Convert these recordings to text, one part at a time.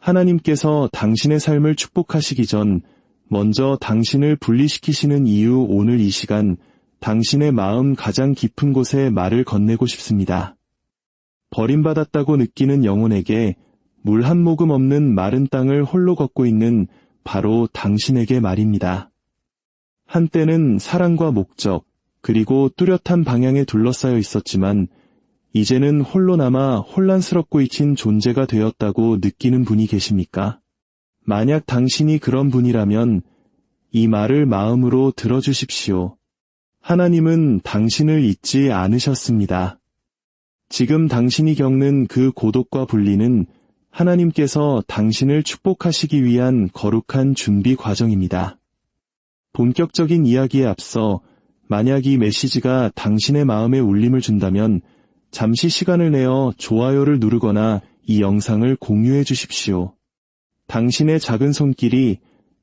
하나님께서 당신의 삶을 축복하시기 전 먼저 당신을 분리시키시는 이유, 오늘 이 시간 당신의 마음 가장 깊은 곳에 말을 건네고 싶습니다. 버림받았다고 느끼는 영혼에게 물 한 모금 없는 마른 땅을 홀로 걷고 있는 바로 당신에게 말입니다. 한때는 사랑과 목적, 그리고 뚜렷한 방향에 둘러싸여 있었지만 이제는 홀로 남아 혼란스럽고 잊힌 존재가 되었다고 느끼는 분이 계십니까? 만약 당신이 그런 분이라면 이 말을 마음으로 들어주십시오. 하나님은 당신을 잊지 않으셨습니다. 지금 당신이 겪는 그 고독과 분리는 하나님께서 당신을 축복하시기 위한 거룩한 준비 과정입니다. 본격적인 이야기에 앞서 만약 이 메시지가 당신의 마음에 울림을 준다면 잠시 시간을 내어 좋아요를 누르거나 이 영상을 공유해 주십시오. 당신의 작은 손길이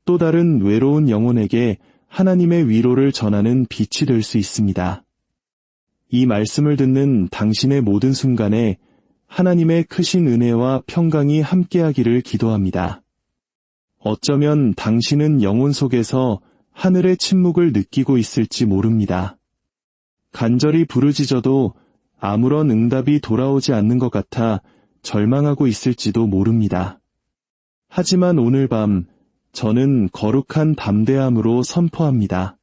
또 다른 외로운 영혼에게 하나님의 위로를 전하는 빛이 될 수 있습니다. 이 말씀을 듣는 당신의 모든 순간에 하나님의 크신 은혜와 평강이 함께하기를 기도합니다. 어쩌면 당신은 영혼 속에서 하늘의 침묵을 느끼고 있을지 모릅니다. 간절히 부르짖어도 아무런 응답이 돌아오지 않는 것 같아 절망하고 있을지도 모릅니다. 하지만 오늘 밤 저는 거룩한 담대함으로 선포합니다.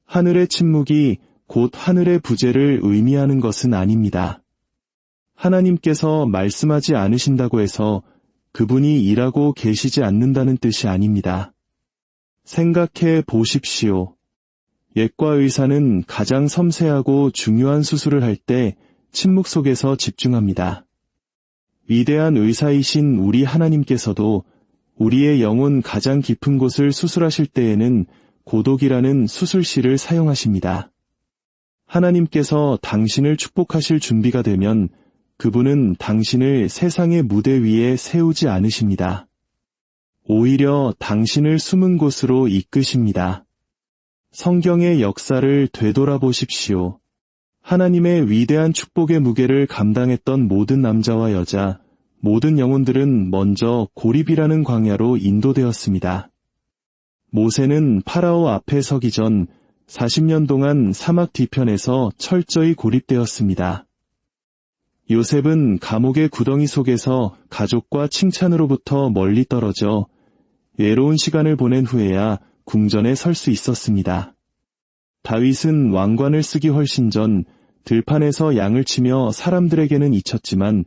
하늘의 침묵이 곧 하늘의 부재를 의미하는 것은 아닙니다. 하나님께서 말씀하지 않으신다고 해서 그분이 일하고 계시지 않는다는 뜻이 아닙니다. 생각해 보십시오. 예과 의사는 가장 섬세하고 중요한 수술을 할 때 침묵 속에서 집중합니다. 위대한 의사이신 우리 하나님께서도 우리의 영혼 가장 깊은 곳을 수술하실 때에는 고독이라는 수술실을 사용하십니다. 하나님께서 당신을 축복하실 준비가 되면 그분은 당신을 세상의 무대 위에 세우지 않으십니다. 오히려 당신을 숨은 곳으로 이끄십니다. 성경의 역사를 되돌아보십시오. 하나님의 위대한 축복의 무게를 감당했던 모든 남자와 여자, 모든 영혼들은 먼저 고립이라는 광야로 인도되었습니다. 모세는 파라오 앞에 서기 전 40년 동안 사막 뒤편에서 철저히 고립되었습니다. 요셉은 감옥의 구덩이 속에서 가족과 칭찬으로부터 멀리 떨어져 외로운 시간을 보낸 후에야 궁전에 설 수 있었습니다. 다윗은 왕관을 쓰기 훨씬 전 들판에서 양을 치며 사람들에게는 잊혔지만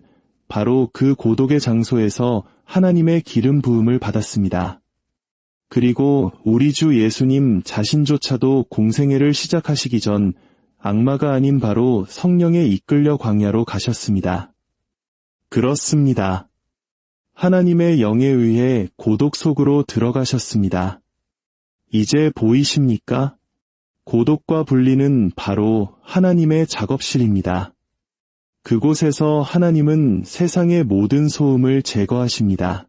바로 그 고독의 장소에서 하나님의 기름 부음을 받았습니다. 그리고 우리 주 예수님 자신조차도 공생애를 시작하시기 전 악마가 아닌 바로 성령에 이끌려 광야로 가셨습니다. 그렇습니다. 하나님의 영에 의해 고독 속으로 들어가셨습니다. 이제 보이십니까? 고독과 분리는 바로 하나님의 작업실입니다. 그곳에서 하나님은 세상의 모든 소음을 제거하십니다.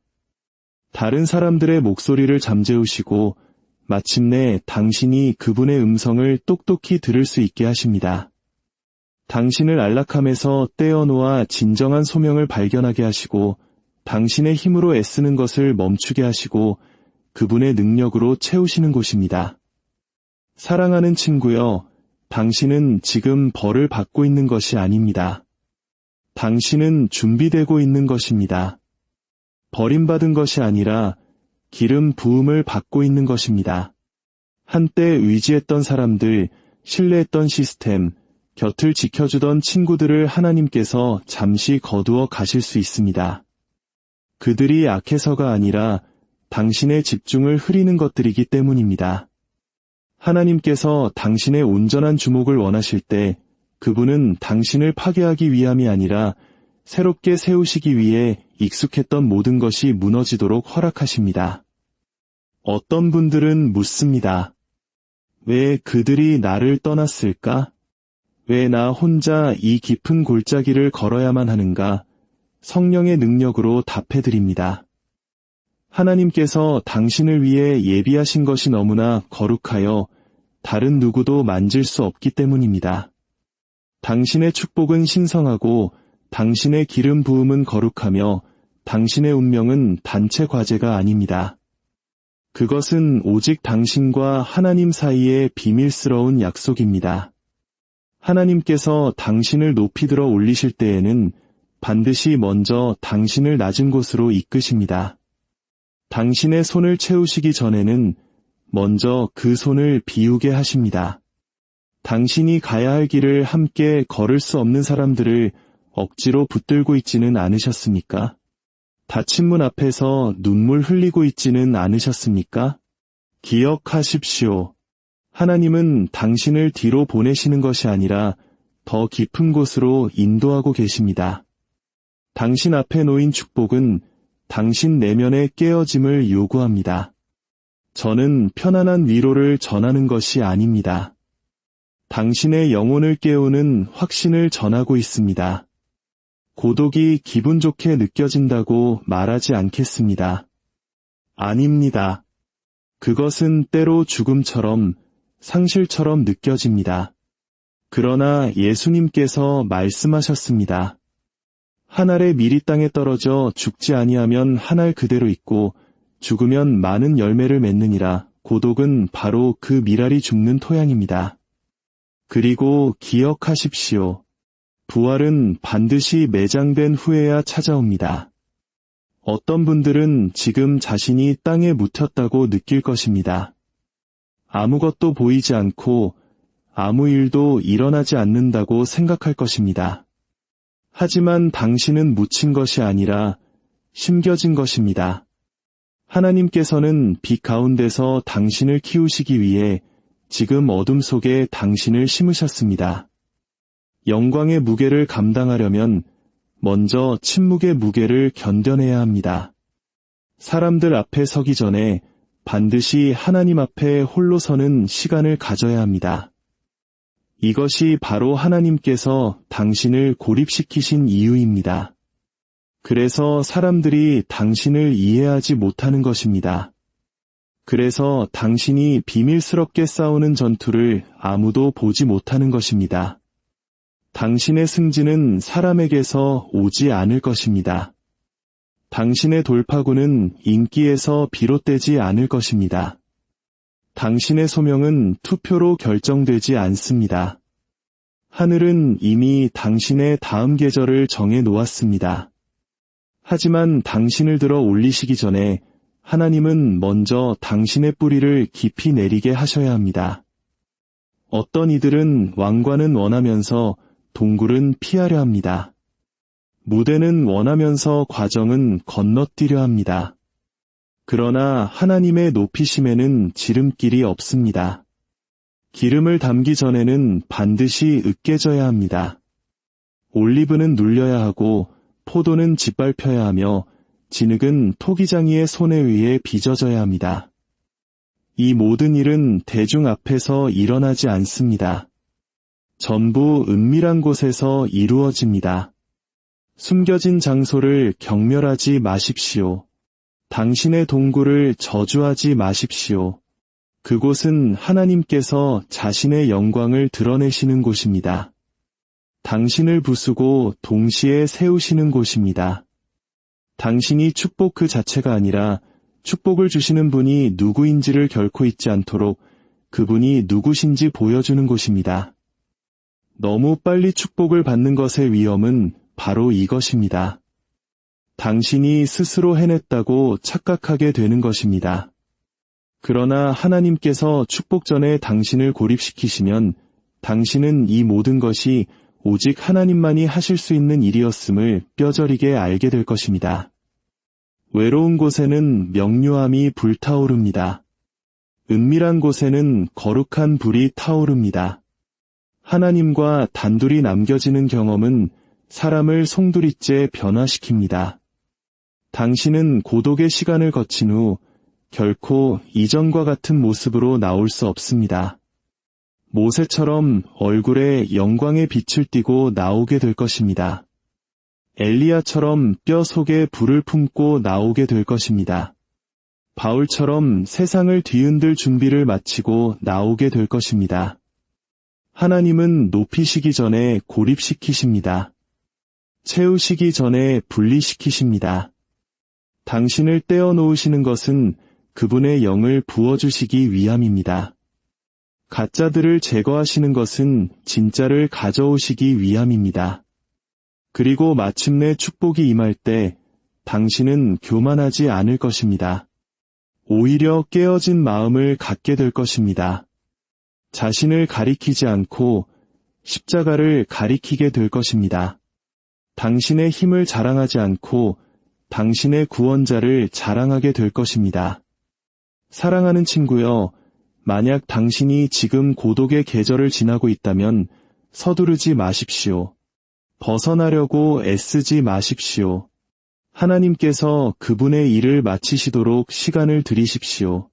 다른 사람들의 목소리를 잠재우시고 마침내 당신이 그분의 음성을 똑똑히 들을 수 있게 하십니다. 당신을 안락함에서 떼어놓아 진정한 소명을 발견하게 하시고 당신의 힘으로 애쓰는 것을 멈추게 하시고 그분의 능력으로 채우시는 곳입니다. 사랑하는 친구여, 당신은 지금 벌을 받고 있는 것이 아닙니다. 당신은 준비되고 있는 것입니다. 버림받은 것이 아니라 기름 부음을 받고 있는 것입니다. 한때 의지했던 사람들, 신뢰했던 시스템, 곁을 지켜주던 친구들을 하나님께서 잠시 거두어 가실 수 있습니다. 그들이 악해서가 아니라 당신의 집중을 흐리는 것들이기 때문입니다. 하나님께서 당신의 온전한 주목을 원하실 때 그분은 당신을 파괴하기 위함이 아니라 새롭게 세우시기 위해 익숙했던 모든 것이 무너지도록 허락하십니다. 어떤 분들은 묻습니다. 왜 그들이 나를 떠났을까? 왜 나 혼자 이 깊은 골짜기를 걸어야만 하는가? 성령의 능력으로 답해드립니다. 하나님께서 당신을 위해 예비하신 것이 너무나 거룩하여 다른 누구도 만질 수 없기 때문입니다. 당신의 축복은 신성하고 당신의 기름 부음은 거룩하며 당신의 운명은 단체 과제가 아닙니다. 그것은 오직 당신과 하나님 사이의 비밀스러운 약속입니다. 하나님께서 당신을 높이 들어 올리실 때에는 반드시 먼저 당신을 낮은 곳으로 이끄십니다. 당신의 손을 채우시기 전에는 먼저 그 손을 비우게 하십니다. 당신이 가야 할 길을 함께 걸을 수 없는 사람들을 억지로 붙들고 있지는 않으셨습니까? 닫힌 문 앞에서 눈물 흘리고 있지는 않으셨습니까? 기억하십시오. 하나님은 당신을 뒤로 보내시는 것이 아니라 더 깊은 곳으로 인도하고 계십니다. 당신 앞에 놓인 축복은 당신 내면의 깨어짐을 요구합니다. 저는 편안한 위로를 전하는 것이 아닙니다. 당신의 영혼을 깨우는 확신을 전하고 있습니다. 고독이 기분 좋게 느껴진다고 말하지 않겠습니다. 아닙니다. 그것은 때로 죽음처럼, 상실처럼 느껴집니다. 그러나 예수님께서 말씀하셨습니다. 한 알의 밀이 땅에 떨어져 죽지 아니하면 한 알 그대로 있고 죽으면 많은 열매를 맺느니라. 고독은 바로 그 밀알이 죽는 토양입니다. 그리고 기억하십시오. 부활은 반드시 매장된 후에야 찾아옵니다. 어떤 분들은 지금 자신이 땅에 묻혔다고 느낄 것입니다. 아무것도 보이지 않고 아무 일도 일어나지 않는다고 생각할 것입니다. 하지만 당신은 묻힌 것이 아니라 심겨진 것입니다. 하나님께서는 빛 가운데서 당신을 키우시기 위해 지금 어둠 속에 당신을 심으셨습니다. 영광의 무게를 감당하려면 먼저 침묵의 무게를 견뎌내야 합니다. 사람들 앞에 서기 전에 반드시 하나님 앞에 홀로 서는 시간을 가져야 합니다. 이것이 바로 하나님께서 당신을 고립시키신 이유입니다. 그래서 사람들이 당신을 이해하지 못하는 것입니다. 그래서 당신이 비밀스럽게 싸우는 전투를 아무도 보지 못하는 것입니다. 당신의 승진은 사람에게서 오지 않을 것입니다. 당신의 돌파구는 인기에서 비롯되지 않을 것입니다. 당신의 소명은 투표로 결정되지 않습니다. 하늘은 이미 당신의 다음 계절을 정해 놓았습니다. 하지만 당신을 들어 올리시기 전에 하나님은 먼저 당신의 뿌리를 깊이 내리게 하셔야 합니다. 어떤 이들은 왕관은 원하면서 동굴은 피하려 합니다. 무대는 원하면서 과정은 건너뛰려 합니다. 그러나 하나님의 높이심에는 지름길이 없습니다. 기름을 담기 전에는 반드시 으깨져야 합니다. 올리브는 눌려야 하고 포도는 짓밟혀야 하며 진흙은 토기장이의 손에 의해 빚어져야 합니다. 이 모든 일은 대중 앞에서 일어나지 않습니다. 전부 은밀한 곳에서 이루어집니다. 숨겨진 장소를 경멸하지 마십시오. 당신의 동굴을 저주하지 마십시오. 그곳은 하나님께서 자신의 영광을 드러내시는 곳입니다. 당신을 부수고 동시에 세우시는 곳입니다. 당신이 축복 그 자체가 아니라 축복을 주시는 분이 누구인지를 결코 잊지 않도록 그분이 누구신지 보여주는 곳입니다. 너무 빨리 축복을 받는 것의 위험은 바로 이것입니다. 당신이 스스로 해냈다고 착각하게 되는 것입니다. 그러나 하나님께서 축복 전에 당신을 고립시키시면 당신은 이 모든 것이 오직 하나님만이 하실 수 있는 일이었음을 뼈저리게 알게 될 것입니다. 외로운 곳에는 명료함이 불타오릅니다. 은밀한 곳에는 거룩한 불이 타오릅니다. 하나님과 단둘이 남겨지는 경험은 사람을 송두리째 변화시킵니다. 당신은 고독의 시간을 거친 후 결코 이전과 같은 모습으로 나올 수 없습니다. 모세처럼 얼굴에 영광의 빛을 띠고 나오게 될 것입니다. 엘리야처럼 뼈 속에 불을 품고 나오게 될 것입니다. 바울처럼 세상을 뒤흔들 준비를 마치고 나오게 될 것입니다. 하나님은 높이시기 전에 고립시키십니다. 채우시기 전에 분리시키십니다. 당신을 떼어놓으시는 것은 그분의 영을 부어주시기 위함입니다. 가짜들을 제거하시는 것은 진짜를 가져오시기 위함입니다. 그리고 마침내 축복이 임할 때 당신은 교만하지 않을 것입니다. 오히려 깨어진 마음을 갖게 될 것입니다. 자신을 가리키지 않고 십자가를 가리키게 될 것입니다. 당신의 힘을 자랑하지 않고 당신의 구원자를 자랑하게 될 것입니다. 사랑하는 친구여, 만약 당신이 지금 고독의 계절을 지나고 있다면 서두르지 마십시오. 벗어나려고 애쓰지 마십시오. 하나님께서 그분의 일을 마치시도록 시간을 들이십시오.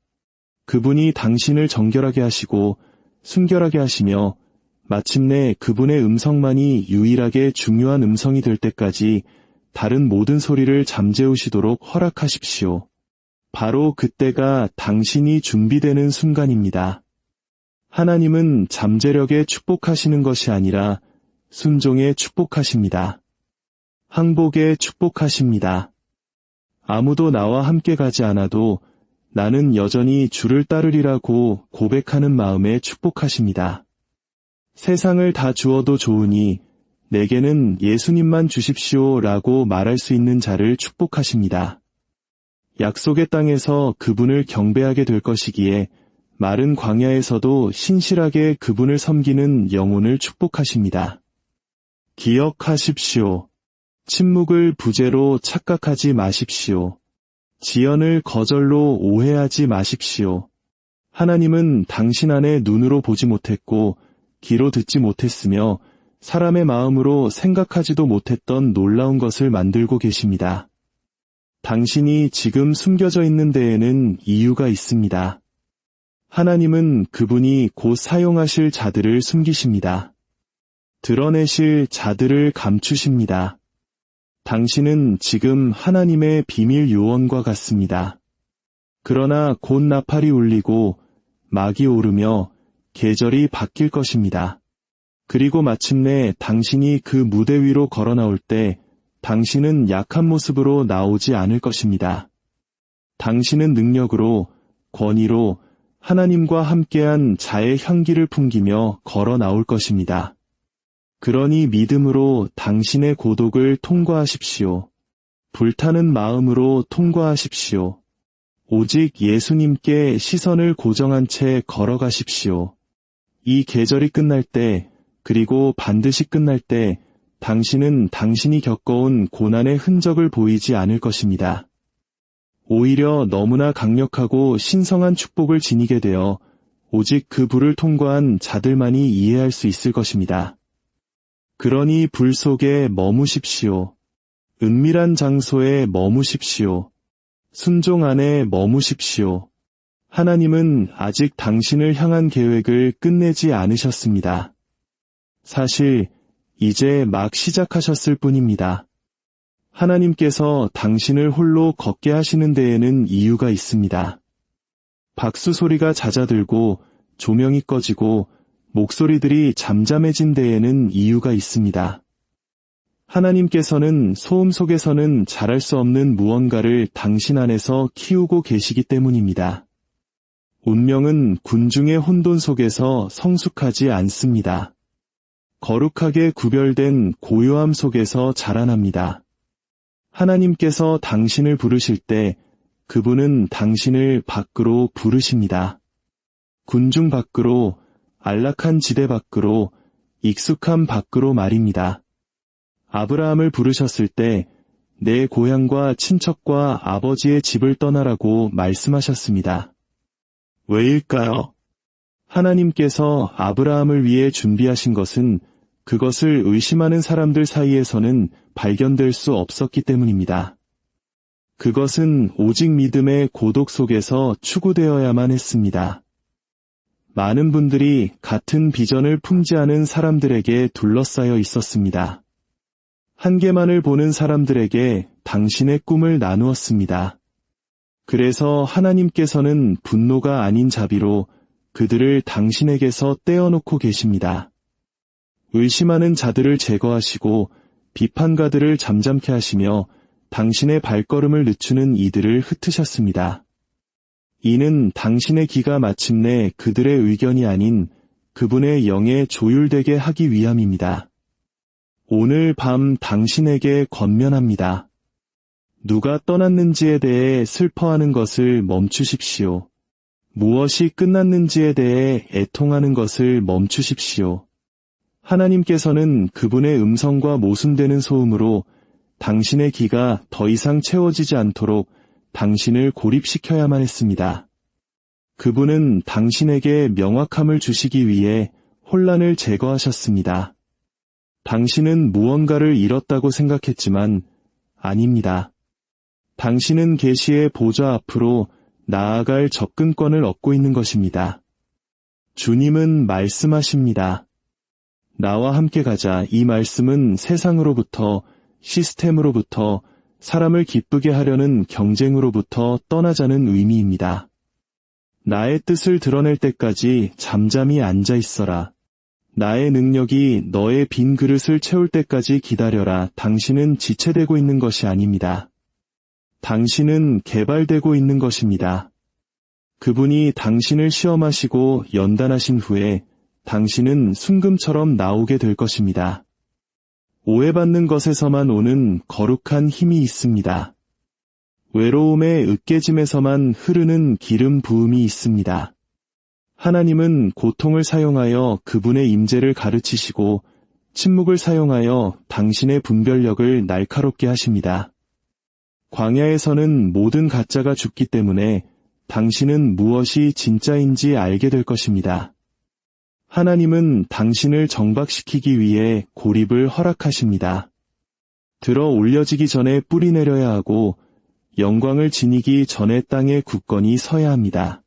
그분이 당신을 정결하게 하시고 순결하게 하시며 마침내 그분의 음성만이 유일하게 중요한 음성이 될 때까지 다른 모든 소리를 잠재우시도록 허락하십시오. 바로 그때가 당신이 준비되는 순간입니다. 하나님은 잠재력에 축복하시는 것이 아니라 순종에 축복하십니다. 항복에 축복하십니다. 아무도 나와 함께 가지 않아도 나는 여전히 주를 따르리라고 고백하는 마음에 축복하십니다. 세상을 다 주어도 좋으니 내게는 예수님만 주십시오라고 말할 수 있는 자를 축복하십니다. 약속의 땅에서 그분을 경배하게 될 것이기에 마른 광야에서도 신실하게 그분을 섬기는 영혼을 축복하십니다. 기억하십시오. 침묵을 부재로 착각하지 마십시오. 지연을 거절로 오해하지 마십시오. 하나님은 당신 안에 눈으로 보지 못했고 귀로 듣지 못했으며 사람의 마음으로 생각하지도 못했던 놀라운 것을 만들고 계십니다. 당신이 지금 숨겨져 있는 데에는 이유가 있습니다. 하나님은 그분이 곧 사용하실 자들을 숨기십니다. 드러내실 자들을 감추십니다. 당신은 지금 하나님의 비밀 요원과 같습니다. 그러나 곧 나팔이 울리고 막이 오르며 계절이 바뀔 것입니다. 그리고 마침내 당신이 그 무대 위로 걸어 나올 때 당신은 약한 모습으로 나오지 않을 것입니다. 당신은 능력으로, 권위로 하나님과 함께한 자의 향기를 풍기며 걸어 나올 것입니다. 그러니 믿음으로 당신의 고독을 통과하십시오. 불타는 마음으로 통과하십시오. 오직 예수님께 시선을 고정한 채 걸어가십시오. 이 계절이 끝날 때, 그리고 반드시 끝날 때 당신은 당신이 겪어온 고난의 흔적을 보이지 않을 것입니다. 오히려 너무나 강력하고 신성한 축복을 지니게 되어 오직 그 불을 통과한 자들만이 이해할 수 있을 것입니다. 그러니 불 속에 머무십시오. 은밀한 장소에 머무십시오. 순종 안에 머무십시오. 하나님은 아직 당신을 향한 계획을 끝내지 않으셨습니다. 사실 이제 막 시작하셨을 뿐입니다. 하나님께서 당신을 홀로 걷게 하시는 데에는 이유가 있습니다. 박수 소리가 잦아들고 조명이 꺼지고 목소리들이 잠잠해진 데에는 이유가 있습니다. 하나님께서는 소음 속에서는 잘할 수 없는 무언가를 당신 안에서 키우고 계시기 때문입니다. 운명은 군중의 혼돈 속에서 성숙하지 않습니다. 거룩하게 구별된 고요함 속에서 자라납니다. 하나님께서 당신을 부르실 때 그분은 당신을 밖으로 부르십니다. 군중 밖으로, 안락한 지대 밖으로, 익숙한 밖으로 말입니다. 아브라함을 부르셨을 때 내 고향과 친척과 아버지의 집을 떠나라고 말씀하셨습니다. 왜일까요? 하나님께서 아브라함을 위해 준비하신 것은 그것을 의심하는 사람들 사이에서는 발견될 수 없었기 때문입니다. 그것은 오직 믿음의 고독 속에서 추구되어야만 했습니다. 많은 분들이 같은 비전을 품지 않은 사람들에게 둘러싸여 있었습니다. 한계만을 보는 사람들에게 당신의 꿈을 나누었습니다. 그래서 하나님께서는 분노가 아닌 자비로 그들을 당신에게서 떼어놓고 계십니다. 의심하는 자들을 제거하시고 비판가들을 잠잠케 하시며 당신의 발걸음을 늦추는 이들을 흩으셨습니다. 이는 당신의 기가 마침내 그들의 의견이 아닌 그분의 영에 조율되게 하기 위함입니다. 오늘 밤 당신에게 권면합니다. 누가 떠났는지에 대해 슬퍼하는 것을 멈추십시오. 무엇이 끝났는지에 대해 애통하는 것을 멈추십시오. 하나님께서는 그분의 음성과 모순되는 소음으로 당신의 귀가 더 이상 채워지지 않도록 당신을 고립시켜야만 했습니다. 그분은 당신에게 명확함을 주시기 위해 혼란을 제거하셨습니다. 당신은 무언가를 잃었다고 생각했지만 아닙니다. 당신은 계시의 보좌 앞으로 나아갈 접근권을 얻고 있는 것입니다. 주님은 말씀하십니다. 나와 함께 가자. 이 말씀은 세상으로부터, 시스템으로부터, 사람을 기쁘게 하려는 경쟁으로부터 떠나자는 의미입니다. 나의 뜻을 드러낼 때까지 잠잠히 앉아 있어라. 나의 능력이 너의 빈 그릇을 채울 때까지 기다려라. 당신은 지체되고 있는 것이 아닙니다. 당신은 개발되고 있는 것입니다. 그분이 당신을 시험하시고 연단하신 후에 당신은 순금처럼 나오게 될 것입니다. 오해받는 것에서만 오는 거룩한 힘이 있습니다. 외로움의 으깨짐에서만 흐르는 기름 부음이 있습니다. 하나님은 고통을 사용하여 그분의 임재를 가르치시고 침묵을 사용하여 당신의 분별력을 날카롭게 하십니다. 광야에서는 모든 가짜가 죽기 때문에 당신은 무엇이 진짜인지 알게 될 것입니다. 하나님은 당신을 정박시키기 위해 고립을 허락하십니다. 들어 올려지기 전에 뿌리 내려야 하고 영광을 지니기 전에 땅에 굳건히 서야 합니다.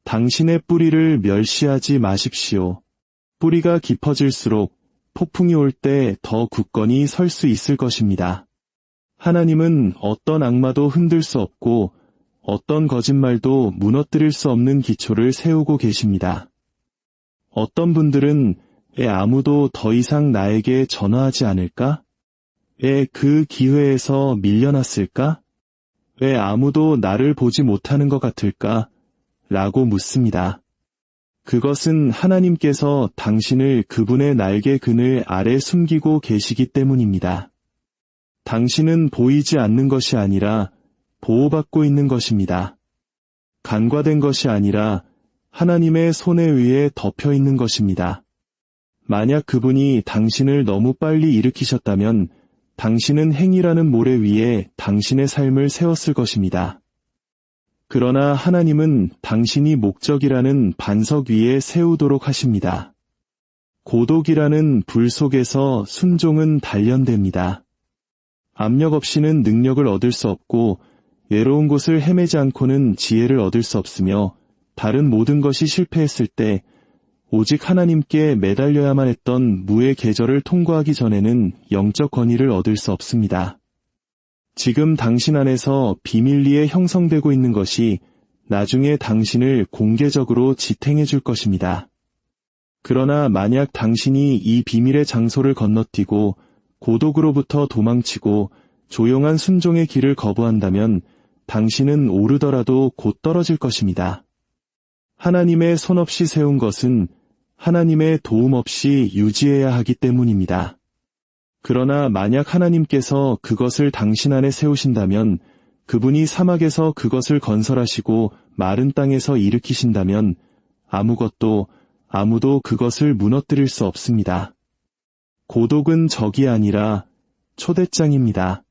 당신의 뿌리를 멸시하지 마십시오. 뿌리가 깊어질수록 폭풍이 올 때 더 굳건히 설 수 있을 것입니다. 하나님은 어떤 악마도 흔들 수 없고 어떤 거짓말도 무너뜨릴 수 없는 기초를 세우고 계십니다. 어떤 분들은 왜 아무도 더 이상 나에게 전화하지 않을까? 왜 그 기회에서 밀려났을까? 왜 아무도 나를 보지 못하는 것 같을까? 라고 묻습니다. 그것은 하나님께서 당신을 그분의 날개 그늘 아래 숨기고 계시기 때문입니다. 당신은 보이지 않는 것이 아니라 보호받고 있는 것입니다. 간과된 것이 아니라 하나님의 손에 의해 덮여 있는 것입니다. 만약 그분이 당신을 너무 빨리 일으키셨다면 당신은 행위라는 모래 위에 당신의 삶을 세웠을 것입니다. 그러나 하나님은 당신이 목적이라는 반석 위에 세우도록 하십니다. 고독이라는 불 속에서 순종은 단련됩니다. 압력 없이는 능력을 얻을 수 없고 외로운 곳을 헤매지 않고는 지혜를 얻을 수 없으며 다른 모든 것이 실패했을 때 오직 하나님께 매달려야만 했던 무의 계절을 통과하기 전에는 영적 권위를 얻을 수 없습니다. 지금 당신 안에서 비밀리에 형성되고 있는 것이 나중에 당신을 공개적으로 지탱해 줄 것입니다. 그러나 만약 당신이 이 비밀의 장소를 건너뛰고 고독으로부터 도망치고 조용한 순종의 길을 거부한다면 당신은 오르더라도 곧 떨어질 것입니다. 하나님의 손 없이 세운 것은 하나님의 도움 없이 유지해야 하기 때문입니다. 그러나 만약 하나님께서 그것을 당신 안에 세우신다면 그분이 사막에서 그것을 건설하시고 마른 땅에서 일으키신다면 아무도 그것을 무너뜨릴 수 없습니다. 고독은 적이 아니라 초대장입니다.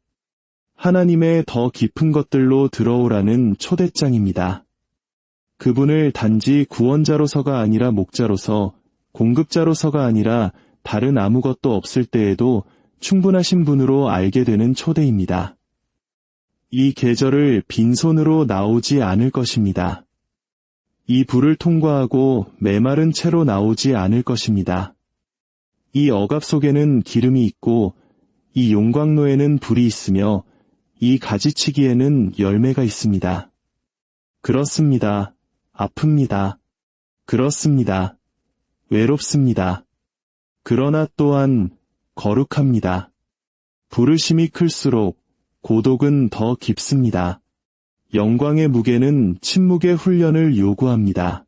하나님의 더 깊은 것들로 들어오라는 초대장입니다. 그분을 단지 구원자로서가 아니라 목자로서, 공급자로서가 아니라 다른 아무것도 없을 때에도 충분하신 분으로 알게 되는 초대입니다. 이 계절을 빈손으로 나오지 않을 것입니다. 이 불을 통과하고 메마른 채로 나오지 않을 것입니다. 이 억압 속에는 기름이 있고 이 용광로에는 불이 있으며 이 가지치기에는 열매가 있습니다. 그렇습니다. 아픕니다. 그렇습니다. 외롭습니다. 그러나 또한 거룩합니다. 부르심이 클수록 고독은 더 깊습니다. 영광의 무게는 침묵의 훈련을 요구합니다.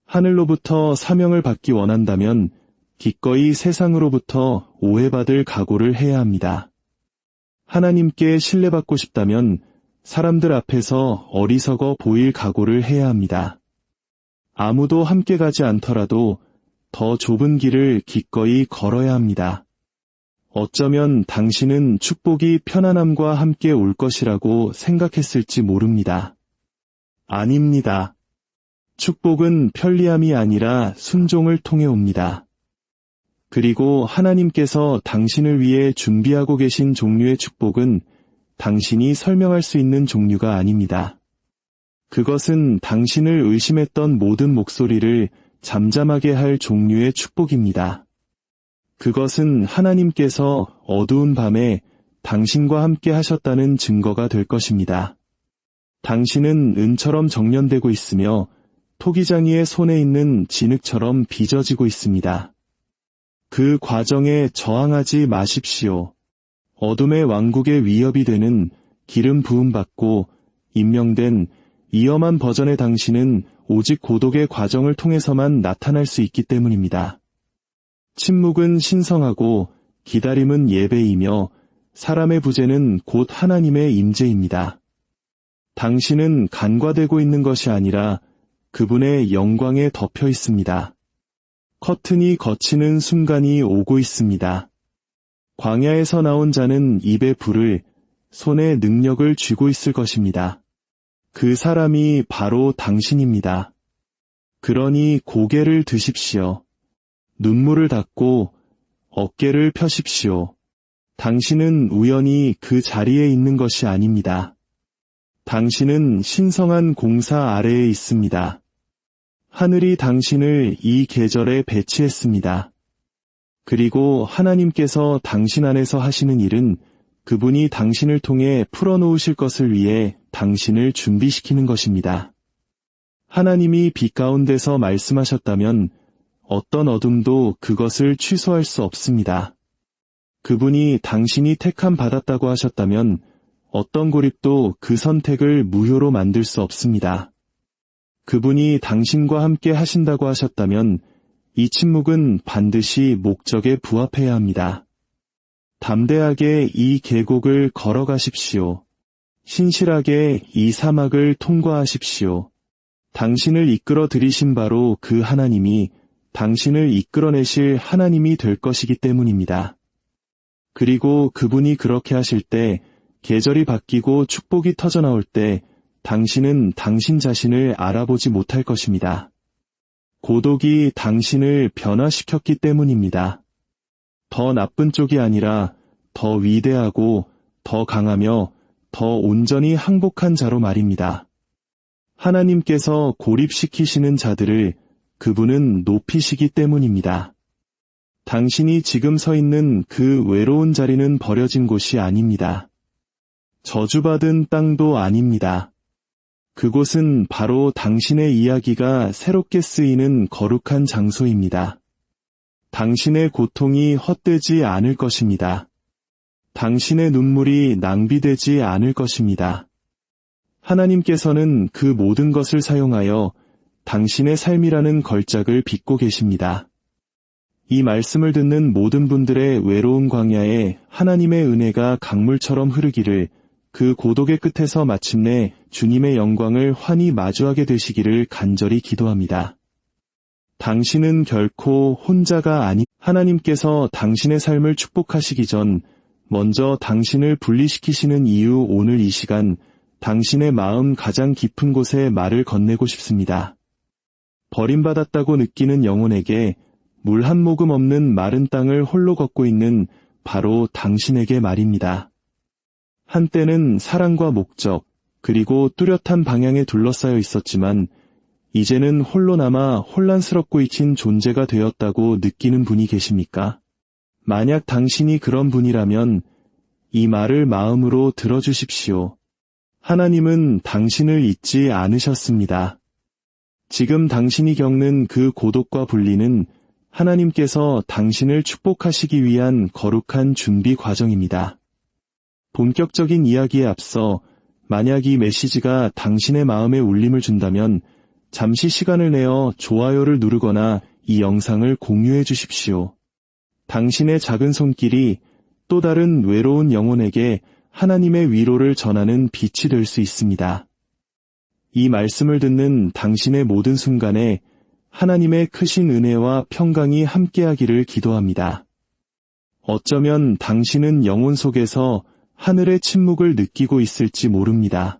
하늘로부터 사명을 받기 원한다면 기꺼이 세상으로부터 오해받을 각오를 해야 합니다. 하나님께 신뢰받고 싶다면 사람들 앞에서 어리석어 보일 각오를 해야 합니다. 아무도 함께 가지 않더라도 더 좁은 길을 기꺼이 걸어야 합니다. 어쩌면 당신은 축복이 편안함과 함께 올 것이라고 생각했을지 모릅니다. 아닙니다. 축복은 편리함이 아니라 순종을 통해 옵니다. 그리고 하나님께서 당신을 위해 준비하고 계신 종류의 축복은 당신이 설명할 수 있는 종류가 아닙니다. 그것은 당신을 의심했던 모든 목소리를 잠잠하게 할 종류의 축복입니다. 그것은 하나님께서 어두운 밤에 당신과 함께 하셨다는 증거가 될 것입니다. 당신은 은처럼 정련되고 있으며 토기장이의 손에 있는 진흙처럼 빚어지고 있습니다. 그 과정에 저항하지 마십시오. 어둠의 왕국의 위협이 되는 기름 부음받고 임명된 위험한 버전의 당신은 오직 고독의 과정을 통해서만 나타날 수 있기 때문입니다. 침묵은 신성하고 기다림은 예배이며 사람의 부재는 곧 하나님의 임재입니다. 당신은 간과되고 있는 것이 아니라 그분의 영광에 덮여 있습니다. 커튼이 걷히는 순간이 오고 있습니다. 광야에서 나온 자는 입에 불을, 손에 능력을 쥐고 있을 것입니다. 그 사람이 바로 당신입니다. 그러니 고개를 드십시오. 눈물을 닦고 어깨를 펴십시오. 당신은 우연히 그 자리에 있는 것이 아닙니다. 당신은 신성한 공사 아래에 있습니다. 하늘이 당신을 이 계절에 배치했습니다. 그리고 하나님께서 당신 안에서 하시는 일은 그분이 당신을 통해 풀어놓으실 것을 위해 당신을 준비시키는 것입니다. 하나님이 빛 가운데서 말씀하셨다면 어떤 어둠도 그것을 취소할 수 없습니다. 그분이 당신이 택함 받았다고 하셨다면 어떤 고립도 그 선택을 무효로 만들 수 없습니다. 그분이 당신과 함께 하신다고 하셨다면 이 침묵은 반드시 목적에 부합해야 합니다. 담대하게 이 계곡을 걸어가십시오. 신실하게 이 사막을 통과하십시오. 당신을 이끌어 들이신 바로 그 하나님이 당신을 이끌어내실 하나님이 될 것이기 때문입니다. 그리고 그분이 그렇게 하실 때 계절이 바뀌고 축복이 터져나올 때 당신은 당신 자신을 알아보지 못할 것입니다. 고독이 당신을 변화시켰기 때문입니다. 더 나쁜 쪽이 아니라 더 위대하고 더 강하며 더 온전히 항복한 자로 말입니다. 하나님께서 고립시키시는 자들을 그분은 높이시기 때문입니다. 당신이 지금 서 있는 그 외로운 자리는 버려진 곳이 아닙니다. 저주받은 땅도 아닙니다. 그곳은 바로 당신의 이야기가 새롭게 쓰이는 거룩한 장소입니다. 당신의 고통이 헛되지 않을 것입니다. 당신의 눈물이 낭비되지 않을 것입니다. 하나님께서는 그 모든 것을 사용하여 당신의 삶이라는 걸작을 빚고 계십니다. 이 말씀을 듣는 모든 분들의 외로운 광야에 하나님의 은혜가 강물처럼 흐르기를 그 고독의 끝에서 마침내 주님의 영광을 환히 마주하게 되시기를 간절히 기도합니다. 당신은 결코 혼자가 하나님께서 당신의 삶을 축복하시기 전 먼저 당신을 분리시키시는 이유 오늘 이 시간 당신의 마음 가장 깊은 곳에 말을 건네고 싶습니다. 버림받았다고 느끼는 영혼에게 물 한 모금 없는 마른 땅을 홀로 걷고 있는 바로 당신에게 말입니다. 한때는 사랑과 목적, 그리고 뚜렷한 방향에 둘러싸여 있었지만 이제는 홀로 남아 혼란스럽고 잊힌 존재가 되었다고 느끼는 분이 계십니까? 만약 당신이 그런 분이라면 이 말을 마음으로 들어주십시오. 하나님은 당신을 잊지 않으셨습니다. 지금 당신이 겪는 그 고독과 분리는 하나님께서 당신을 축복하시기 위한 거룩한 준비 과정입니다. 본격적인 이야기에 앞서 만약 이 메시지가 당신의 마음에 울림을 준다면 잠시 시간을 내어 좋아요를 누르거나 이 영상을 공유해 주십시오. 당신의 작은 손길이 또 다른 외로운 영혼에게 하나님의 위로를 전하는 빛이 될 수 있습니다. 이 말씀을 듣는 당신의 모든 순간에 하나님의 크신 은혜와 평강이 함께하기를 기도합니다. 어쩌면 당신은 영혼 속에서 하늘의 침묵을 느끼고 있을지 모릅니다.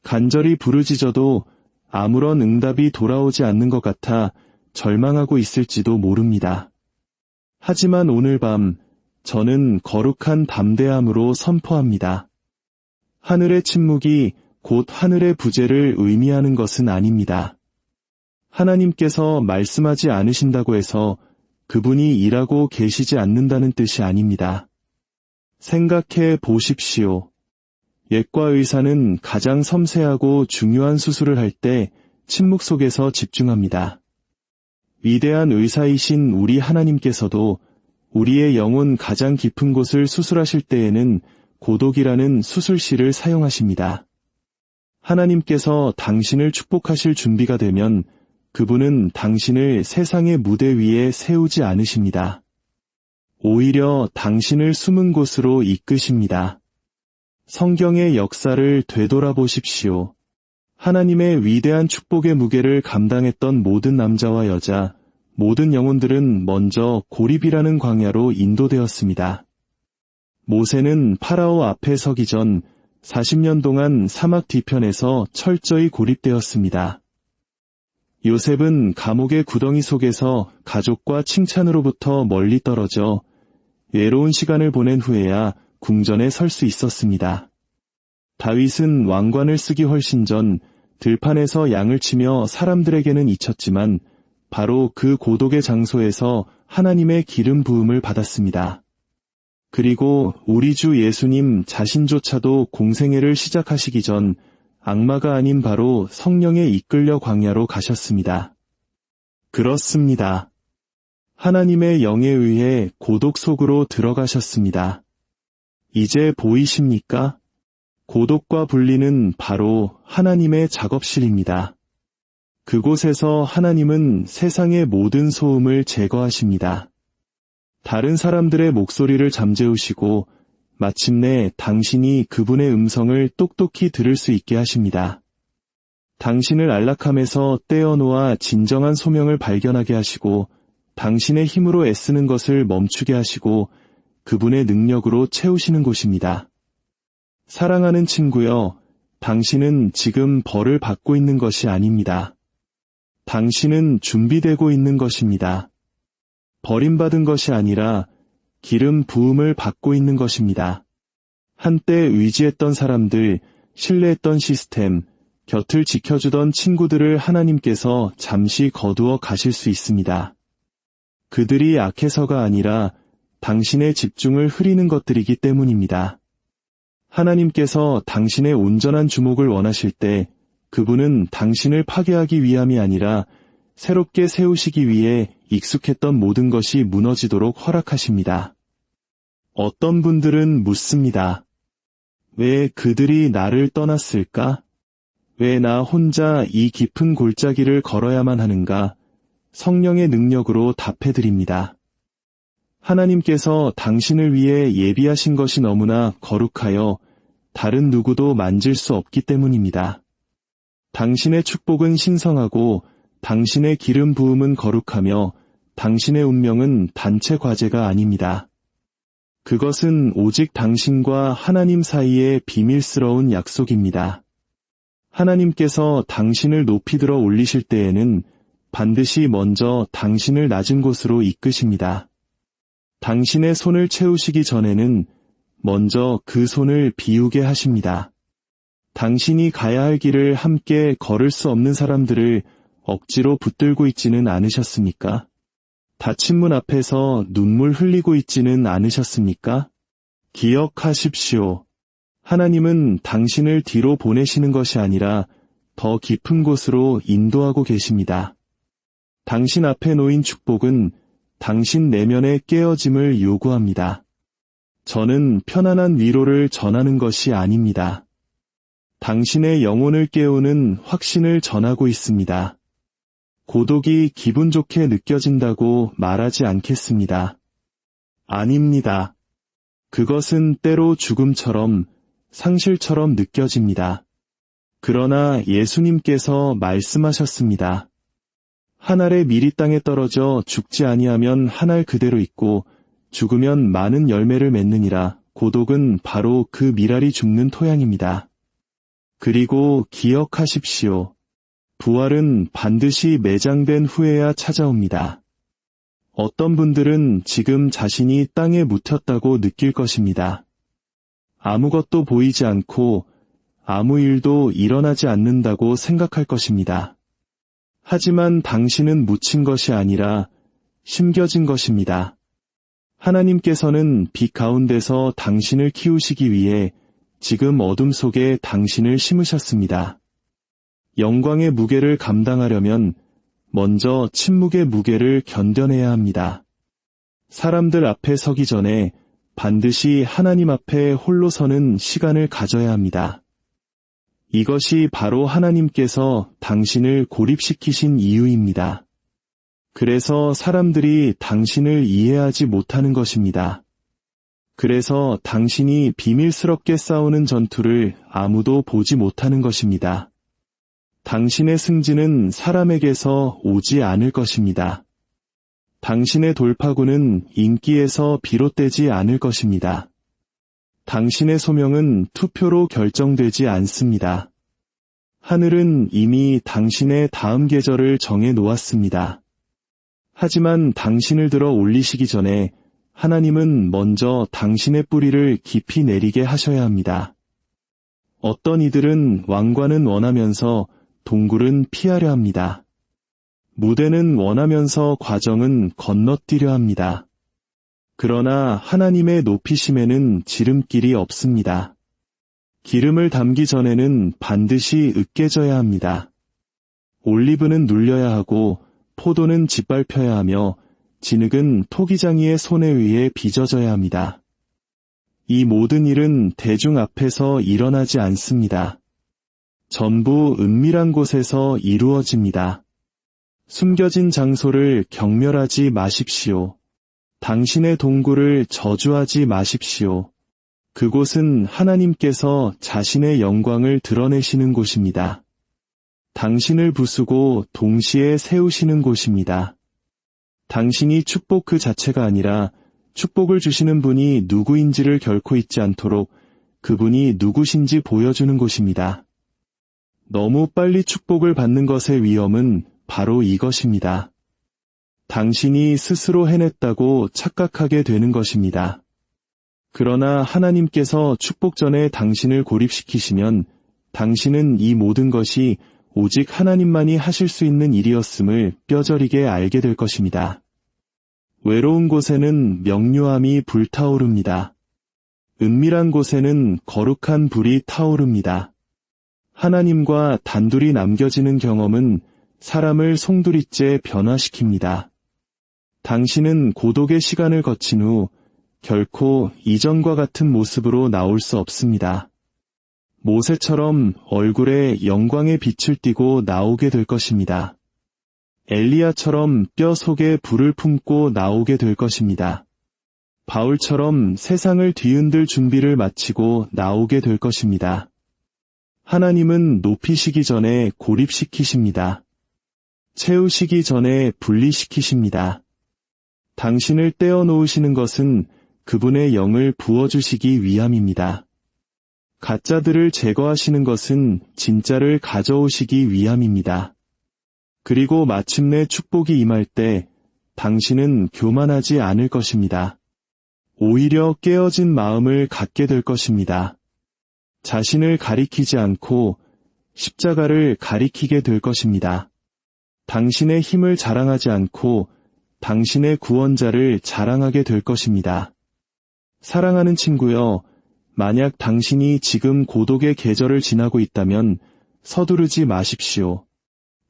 간절히 부르짖어도 아무런 응답이 돌아오지 않는 것 같아 절망하고 있을지도 모릅니다. 하지만 오늘 밤 저는 거룩한 담대함으로 선포합니다. 하늘의 침묵이 곧 하늘의 부재를 의미하는 것은 아닙니다. 하나님께서 말씀하지 않으신다고 해서 그분이 일하고 계시지 않는다는 뜻이 아닙니다. 생각해 보십시오. 예과 의사는 가장 섬세하고 중요한 수술을 할 때 침묵 속에서 집중합니다. 위대한 의사이신 우리 하나님께서도 우리의 영혼 가장 깊은 곳을 수술하실 때에는 고독이라는 수술실을 사용하십니다. 하나님께서 당신을 축복하실 준비가 되면 그분은 당신을 세상의 무대 위에 세우지 않으십니다. 오히려 당신을 숨은 곳으로 이끄십니다. 성경의 역사를 되돌아보십시오. 하나님의 위대한 축복의 무게를 감당했던 모든 남자와 여자, 모든 영혼들은 먼저 고립이라는 광야로 인도되었습니다. 모세는 파라오 앞에 서기 전 40년 동안 사막 뒤편에서 철저히 고립되었습니다. 요셉은 감옥의 구덩이 속에서 가족과 칭찬으로부터 멀리 떨어져 외로운 시간을 보낸 후에야 궁전에 설 수 있었습니다. 다윗은 왕관을 쓰기 훨씬 전 들판에서 양을 치며 사람들에게는 잊혔지만 바로 그 고독의 장소에서 하나님의 기름 부음을 받았습니다. 그리고 우리 주 예수님 자신조차도 공생애를 시작하시기 전 악마가 아닌 바로 성령에 이끌려 광야로 가셨습니다. 그렇습니다. 하나님의 영에 의해 고독 속으로 들어가셨습니다. 이제 보이십니까? 고독과 분리는 바로 하나님의 작업실입니다. 그곳에서 하나님은 세상의 모든 소음을 제거하십니다. 다른 사람들의 목소리를 잠재우시고 마침내 당신이 그분의 음성을 똑똑히 들을 수 있게 하십니다. 당신을 안락함에서 떼어놓아 진정한 소명을 발견하게 하시고 당신의 힘으로 애쓰는 것을 멈추게 하시고 그분의 능력으로 채우시는 곳입니다. 사랑하는 친구여, 당신은 지금 벌을 받고 있는 것이 아닙니다. 당신은 준비되고 있는 것입니다. 버림받은 것이 아니라 기름 부음을 받고 있는 것입니다. 한때 의지했던 사람들, 신뢰했던 시스템, 곁을 지켜주던 친구들을 하나님께서 잠시 거두어 가실 수 있습니다. 그들이 악해서가 아니라 당신의 집중을 흐리는 것들이기 때문입니다. 하나님께서 당신의 온전한 주목을 원하실 때 그분은 당신을 파괴하기 위함이 아니라 새롭게 세우시기 위해 익숙했던 모든 것이 무너지도록 허락하십니다. 어떤 분들은 묻습니다. 왜 그들이 나를 떠났을까? 왜 나 혼자 이 깊은 골짜기를 걸어야만 하는가? 성령의 능력으로 답해드립니다. 하나님께서 당신을 위해 예비하신 것이 너무나 거룩하여 다른 누구도 만질 수 없기 때문입니다. 당신의 축복은 신성하고 당신의 기름 부음은 거룩하며 당신의 운명은 단체 과제가 아닙니다. 그것은 오직 당신과 하나님 사이의 비밀스러운 약속입니다. 하나님께서 당신을 높이 들어 올리실 때에는 반드시 먼저 당신을 낮은 곳으로 이끄십니다. 당신의 손을 채우시기 전에는 먼저 그 손을 비우게 하십니다. 당신이 가야 할 길을 함께 걸을 수 없는 사람들을 억지로 붙들고 있지는 않으셨습니까? 닫힌 문 앞에서 눈물 흘리고 있지는 않으셨습니까? 기억하십시오. 하나님은 당신을 뒤로 보내시는 것이 아니라 더 깊은 곳으로 인도하고 계십니다. 당신 앞에 놓인 축복은 당신 내면의 깨어짐을 요구합니다. 저는 편안한 위로를 전하는 것이 아닙니다. 당신의 영혼을 깨우는 확신을 전하고 있습니다. 고독이 기분 좋게 느껴진다고 말하지 않겠습니다. 아닙니다. 그것은 때로 죽음처럼, 상실처럼 느껴집니다. 그러나 예수님께서 말씀하셨습니다. 한 알의 밀이 땅에 떨어져 죽지 아니하면 한 알 그대로 있고 죽으면 많은 열매를 맺느니라. 고독은 바로 그 밀알이 죽는 토양입니다. 그리고 기억하십시오. 부활은 반드시 매장된 후에야 찾아옵니다. 어떤 분들은 지금 자신이 땅에 묻혔다고 느낄 것입니다. 아무것도 보이지 않고 아무 일도 일어나지 않는다고 생각할 것입니다. 하지만 당신은 묻힌 것이 아니라 심겨진 것입니다. 하나님께서는 빛 가운데서 당신을 키우시기 위해 지금 어둠 속에 당신을 심으셨습니다. 영광의 무게를 감당하려면 먼저 침묵의 무게를 견뎌내야 합니다. 사람들 앞에 서기 전에 반드시 하나님 앞에 홀로 서는 시간을 가져야 합니다. 이것이 바로 하나님께서 당신을 고립시키신 이유입니다. 그래서 사람들이 당신을 이해하지 못하는 것입니다. 그래서 당신이 비밀스럽게 싸우는 전투를 아무도 보지 못하는 것입니다. 당신의 승진은 사람에게서 오지 않을 것입니다. 당신의 돌파구는 인기에서 비롯되지 않을 것입니다. 당신의 소명은 투표로 결정되지 않습니다. 하늘은 이미 당신의 다음 계절을 정해 놓았습니다. 하지만 당신을 들어 올리시기 전에 하나님은 먼저 당신의 뿌리를 깊이 내리게 하셔야 합니다. 어떤 이들은 왕관은 원하면서 동굴은 피하려 합니다. 무대는 원하면서 과정은 건너뛰려 합니다. 그러나 하나님의 높이심에는 지름길이 없습니다. 기름을 담기 전에는 반드시 으깨져야 합니다. 올리브는 눌려야 하고 포도는 짓밟혀야 하며 진흙은 토기장이의 손에 의해 빚어져야 합니다. 이 모든 일은 대중 앞에서 일어나지 않습니다. 전부 은밀한 곳에서 이루어집니다. 숨겨진 장소를 경멸하지 마십시오. 당신의 동굴을 저주하지 마십시오. 그곳은 하나님께서 자신의 영광을 드러내시는 곳입니다. 당신을 부수고 동시에 세우시는 곳입니다. 당신이 축복 그 자체가 아니라 축복을 주시는 분이 누구인지를 결코 잊지 않도록 그분이 누구신지 보여주는 곳입니다. 너무 빨리 축복을 받는 것의 위험은 바로 이것입니다. 당신이 스스로 해냈다고 착각하게 되는 것입니다. 그러나 하나님께서 축복 전에 당신을 고립시키시면 당신은 이 모든 것이 오직 하나님만이 하실 수 있는 일이었음을 뼈저리게 알게 될 것입니다. 외로운 곳에는 명료함이 불타오릅니다. 은밀한 곳에는 거룩한 불이 타오릅니다. 하나님과 단둘이 남겨지는 경험은 사람을 송두리째 변화시킵니다. 당신은 고독의 시간을 거친 후 결코 이전과 같은 모습으로 나올 수 없습니다. 모세처럼 얼굴에 영광의 빛을 띠고 나오게 될 것입니다. 엘리야처럼 뼈 속에 불을 품고 나오게 될 것입니다. 바울처럼 세상을 뒤흔들 준비를 마치고 나오게 될 것입니다. 하나님은 높이시기 전에 고립시키십니다. 채우시기 전에 분리시키십니다. 당신을 떼어놓으시는 것은 그분의 영을 부어주시기 위함입니다. 가짜들을 제거하시는 것은 진짜를 가져오시기 위함입니다. 그리고 마침내 축복이 임할 때 당신은 교만하지 않을 것입니다. 오히려 깨어진 마음을 갖게 될 것입니다. 자신을 가리키지 않고 십자가를 가리키게 될 것입니다. 당신의 힘을 자랑하지 않고 당신의 구원자를 자랑하게 될 것입니다. 사랑하는 친구여, 만약 당신이 지금 고독의 계절을 지나고 있다면 서두르지 마십시오.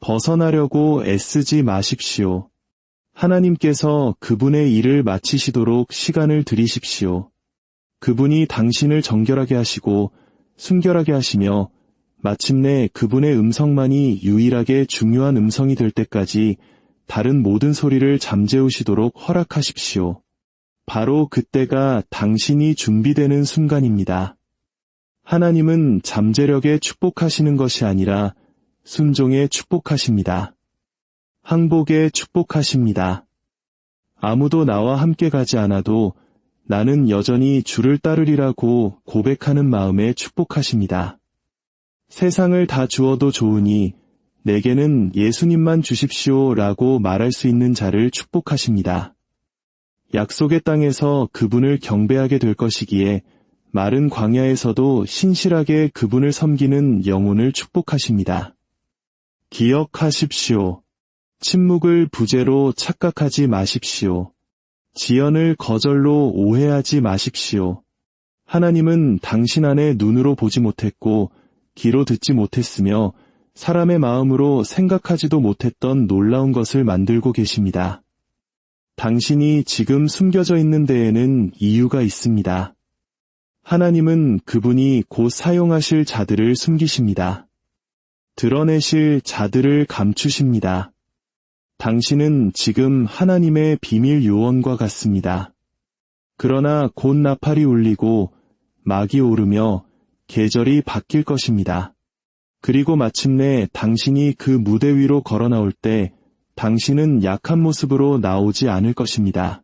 벗어나려고 애쓰지 마십시오. 하나님께서 그분의 일을 마치시도록 시간을 들이십시오. 그분이 당신을 정결하게 하시고 순결하게 하시며 마침내 그분의 음성만이 유일하게 중요한 음성이 될 때까지 다른 모든 소리를 잠재우시도록 허락하십시오. 바로 그때가 당신이 준비되는 순간입니다. 하나님은 잠재력에 축복하시는 것이 아니라 순종에 축복하십니다. 항복에 축복하십니다. 아무도 나와 함께 가지 않아도 나는 여전히 주를 따르리라고 고백하는 마음에 축복하십니다. 세상을 다 주어도 좋으니 내게는 예수님만 주십시오라고 말할 수 있는 자를 축복하십니다. 약속의 땅에서 그분을 경배하게 될 것이기에 마른 광야에서도 신실하게 그분을 섬기는 영혼을 축복하십니다. 기억하십시오. 침묵을 부재로 착각하지 마십시오. 지연을 거절로 오해하지 마십시오. 하나님은 당신 안에 눈으로 보지 못했고 귀로 듣지 못했으며 사람의 마음으로 생각하지도 못했던 놀라운 것을 만들고 계십니다. 당신이 지금 숨겨져 있는 데에는 이유가 있습니다. 하나님은 그분이 곧 사용하실 자들을 숨기십니다. 드러내실 자들을 감추십니다. 당신은 지금 하나님의 비밀 요원과 같습니다. 그러나 곧 나팔이 울리고 막이 오르며 계절이 바뀔 것입니다. 그리고 마침내 당신이 그 무대 위로 걸어 나올 때 당신은 약한 모습으로 나오지 않을 것입니다.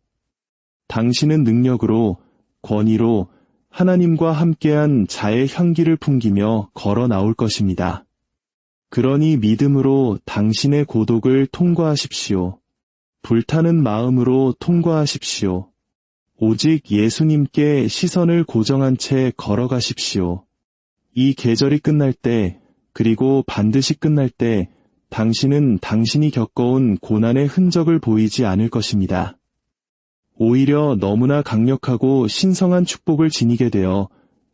당신은 능력으로, 권위로 하나님과 함께한 자의 향기를 풍기며 걸어 나올 것입니다. 그러니 믿음으로 당신의 고독을 통과하십시오. 불타는 마음으로 통과하십시오. 오직 예수님께 시선을 고정한 채 걸어가십시오. 이 계절이 끝날 때, 그리고 반드시 끝날 때 당신은 당신이 겪어온 고난의 흔적을 보이지 않을 것입니다. 오히려 너무나 강력하고 신성한 축복을 지니게 되어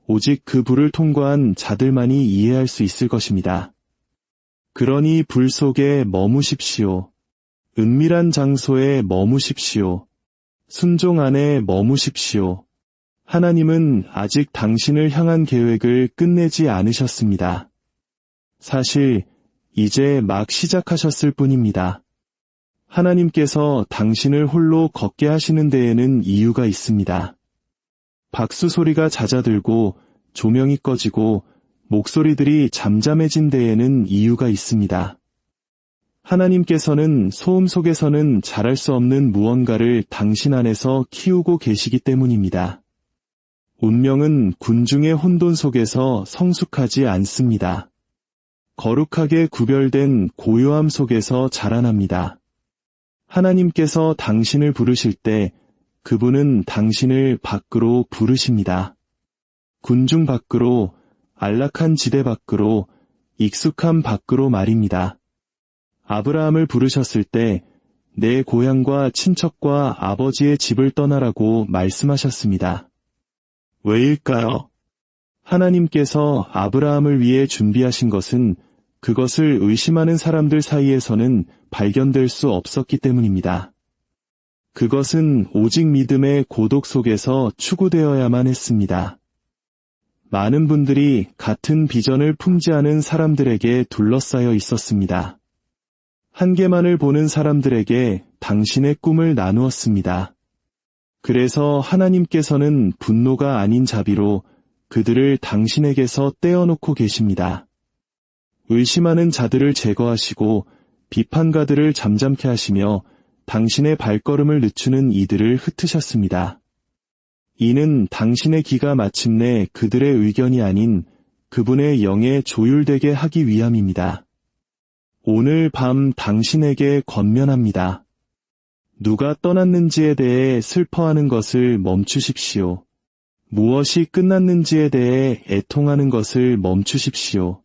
오직 그 불을 통과한 자들만이 이해할 수 있을 것입니다. 그러니 불 속에 머무십시오. 은밀한 장소에 머무십시오. 순종 안에 머무십시오. 하나님은 아직 당신을 향한 계획을 끝내지 않으셨습니다. 사실 이제 막 시작하셨을 뿐입니다. 하나님께서 당신을 홀로 걷게 하시는 데에는 이유가 있습니다. 박수 소리가 잦아들고 조명이 꺼지고 목소리들이 잠잠해진 데에는 이유가 있습니다. 하나님께서는 소음 속에서는 잘할 수 없는 무언가를 당신 안에서 키우고 계시기 때문입니다. 운명은 군중의 혼돈 속에서 성숙하지 않습니다. 거룩하게 구별된 고요함 속에서 자라납니다. 하나님께서 당신을 부르실 때 그분은 당신을 밖으로 부르십니다. 군중 밖으로, 안락한 지대 밖으로, 익숙한 밖으로 말입니다. 아브라함을 부르셨을 때 내 고향과 친척과 아버지의 집을 떠나라고 말씀하셨습니다. 왜일까요? 하나님께서 아브라함을 위해 준비하신 것은 그것을 의심하는 사람들 사이에서는 발견될 수 없었기 때문입니다. 그것은 오직 믿음의 고독 속에서 추구되어야만 했습니다. 많은 분들이 같은 비전을 품지 않은 사람들에게 둘러싸여 있었습니다. 한계만을 보는 사람들에게 당신의 꿈을 나누었습니다. 그래서 하나님께서는 분노가 아닌 자비로 그들을 당신에게서 떼어놓고 계십니다. 의심하는 자들을 제거하시고 비판가들을 잠잠케 하시며 당신의 발걸음을 늦추는 이들을 흩으셨습니다. 이는 당신의 기가 마침내 그들의 의견이 아닌 그분의 영에 조율되게 하기 위함입니다. 오늘 밤 당신에게 권면합니다. 누가 떠났는지에 대해 슬퍼하는 것을 멈추십시오. 무엇이 끝났는지에 대해 애통하는 것을 멈추십시오.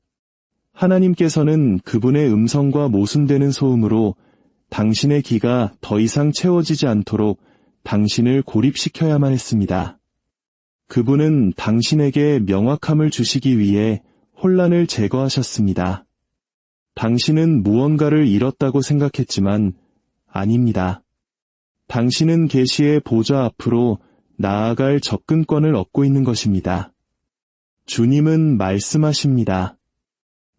하나님께서는 그분의 음성과 모순되는 소음으로 당신의 귀가 더 이상 채워지지 않도록 당신을 고립시켜야만 했습니다. 그분은 당신에게 명확함을 주시기 위해 혼란을 제거하셨습니다. 당신은 무언가를 잃었다고 생각했지만 아닙니다. 당신은 계시의 보좌 앞으로 나아갈 접근권을 얻고 있는 것입니다. 주님은 말씀하십니다.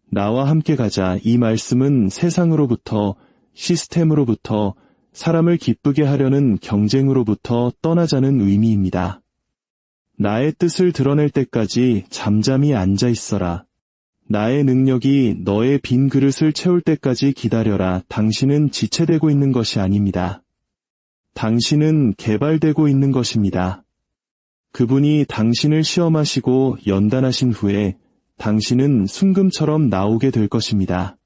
나와 함께 가자. 이 말씀은 세상으로부터, 시스템으로부터, 사람을 기쁘게 하려는 경쟁으로부터 떠나자는 의미입니다. 나의 뜻을 드러낼 때까지 잠잠히 앉아 있어라. 나의 능력이 너의 빈 그릇을 채울 때까지 기다려라. 당신은 지체되고 있는 것이 아닙니다. 당신은 개발되고 있는 것입니다. 그분이 당신을 시험하시고 연단하신 후에 당신은 순금처럼 나오게 될 것입니다.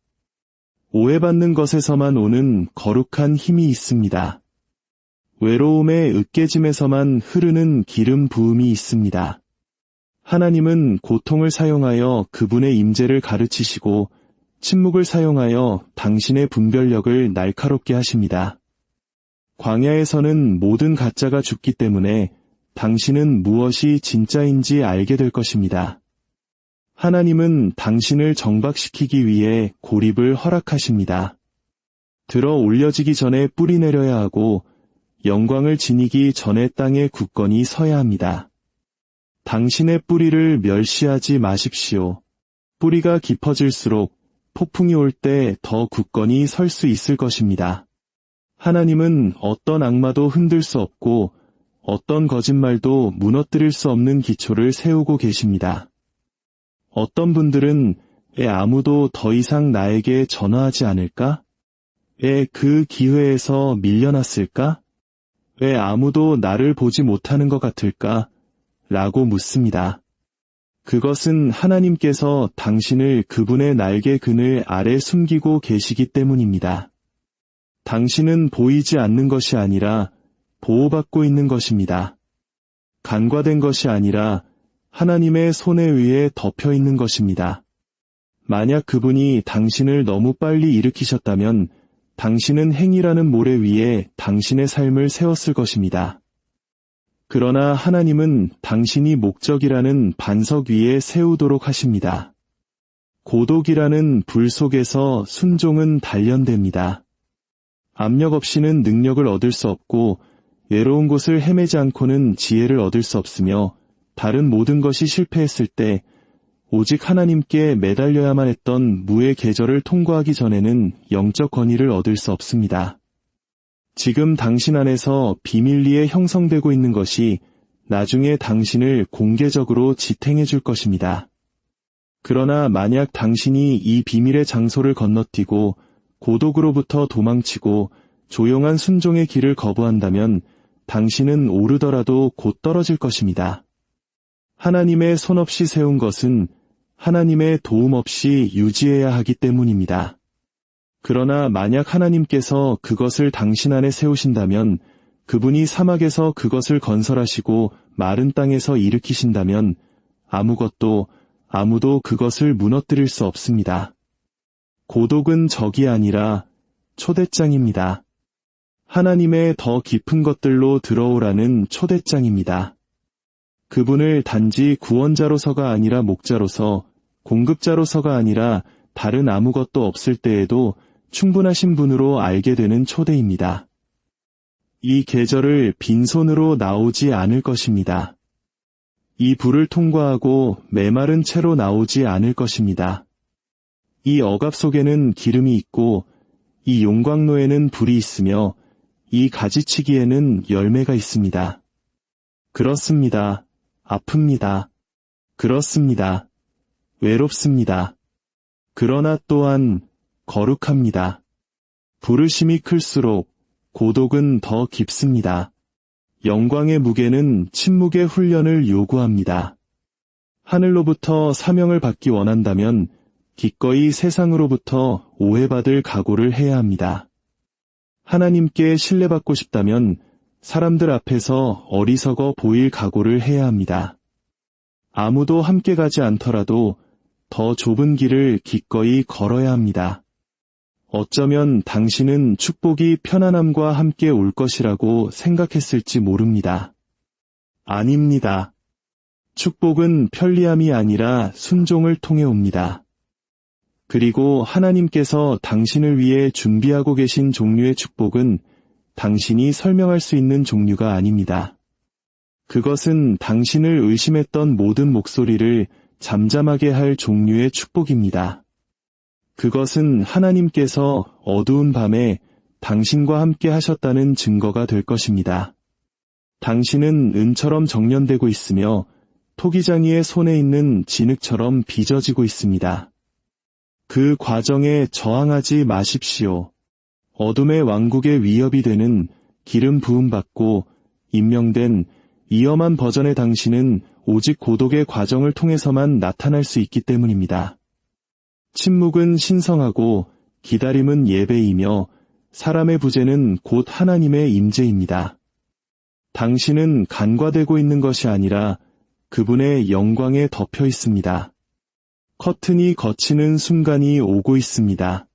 오해받는 것에서만 오는 거룩한 힘이 있습니다. 외로움의 으깨짐에서만 흐르는 기름 부음이 있습니다. 하나님은 고통을 사용하여 그분의 임재를 가르치시고 침묵을 사용하여 당신의 분별력을 날카롭게 하십니다. 광야에서는 모든 가짜가 죽기 때문에 당신은 무엇이 진짜인지 알게 될 것입니다. 하나님은 당신을 정박시키기 위해 고립을 허락하십니다. 들어 올려지기 전에 뿌리 내려야 하고 영광을 지니기 전에 땅에 굳건히 서야 합니다. 당신의 뿌리를 멸시하지 마십시오. 뿌리가 깊어질수록 폭풍이 올 때 더 굳건히 설 수 있을 것입니다. 하나님은 어떤 악마도 흔들 수 없고 어떤 거짓말도 무너뜨릴 수 없는 기초를 세우고 계십니다. 어떤 분들은 왜 아무도 더 이상 나에게 전화하지 않을까? 왜 그 기회에서 밀려났을까? 왜 아무도 나를 보지 못하는 것 같을까? 라고 묻습니다. 그것은 하나님께서 당신을 그분의 날개 그늘 아래 숨기고 계시기 때문입니다. 당신은 보이지 않는 것이 아니라 보호받고 있는 것입니다. 간과된 것이 아니라 하나님의 손에 의해 덮여 있는 것입니다. 만약 그분이 당신을 너무 빨리 일으키셨다면 당신은 행이라는 모래 위에 당신의 삶을 세웠을 것입니다. 그러나 하나님은 당신이 목적이라는 반석 위에 세우도록 하십니다. 고독이라는 불 속에서 순종은 단련됩니다. 압력 없이는 능력을 얻을 수 없고 외로운 곳을 헤매지 않고는 지혜를 얻을 수 없으며 다른 모든 것이 실패했을 때 오직 하나님께 매달려야만 했던 무의 계절을 통과하기 전에는 영적 권위를 얻을 수 없습니다. 지금 당신 안에서 비밀리에 형성되고 있는 것이 나중에 당신을 공개적으로 지탱해 줄 것입니다. 그러나 만약 당신이 이 비밀의 장소를 건너뛰고 고독으로부터 도망치고 조용한 순종의 길을 거부한다면 당신은 오르더라도 곧 떨어질 것입니다. 하나님의 손 없이 세운 것은 하나님의 도움 없이 유지해야 하기 때문입니다. 그러나 만약 하나님께서 그것을 당신 안에 세우신다면, 그분이 사막에서 그것을 건설하시고 마른 땅에서 일으키신다면 아무도 그것을 무너뜨릴 수 없습니다. 고독은 적이 아니라 초대장입니다. 하나님의 더 깊은 것들로 들어오라는 초대장입니다. 그분을 단지 구원자로서가 아니라 목자로서, 공급자로서가 아니라 다른 아무것도 없을 때에도 충분하신 분으로 알게 되는 초대입니다. 이 계절을 빈손으로 나오지 않을 것입니다. 이 불을 통과하고 메마른 채로 나오지 않을 것입니다. 이 억압 속에는 기름이 있고 이 용광로에는 불이 있으며 이 가지치기에는 열매가 있습니다. 그렇습니다. 아픕니다. 그렇습니다. 외롭습니다. 그러나 또한 거룩합니다. 부르심이 클수록 고독은 더 깊습니다. 영광의 무게는 침묵의 훈련을 요구합니다. 하늘로부터 사명을 받기 원한다면 기꺼이 세상으로부터 오해받을 각오를 해야 합니다. 하나님께 신뢰받고 싶다면 사람들 앞에서 어리석어 보일 각오를 해야 합니다. 아무도 함께 가지 않더라도 더 좁은 길을 기꺼이 걸어야 합니다. 어쩌면 당신은 축복이 편안함과 함께 올 것이라고 생각했을지 모릅니다. 아닙니다. 축복은 편리함이 아니라 순종을 통해 옵니다. 그리고 하나님께서 당신을 위해 준비하고 계신 종류의 축복은 당신이 설명할 수 있는 종류가 아닙니다. 그것은 당신을 의심했던 모든 목소리를 잠잠하게 할 종류의 축복입니다. 그것은 하나님께서 어두운 밤에 당신과 함께 하셨다는 증거가 될 것입니다. 당신은 은처럼 정련되고 있으며 토기장이의 손에 있는 진흙처럼 빚어지고 있습니다. 그 과정에 저항하지 마십시오. 어둠의 왕국의 위협이 되는 기름 부음받고 임명된 위험한 버전의 당신은 오직 고독의 과정을 통해서만 나타날 수 있기 때문입니다. 침묵은 신성하고 기다림은 예배이며 사람의 부재는 곧 하나님의 임재입니다. 당신은 간과되고 있는 것이 아니라 그분의 영광에 덮여 있습니다. 커튼이 걷히는 순간이 오고 있습니다.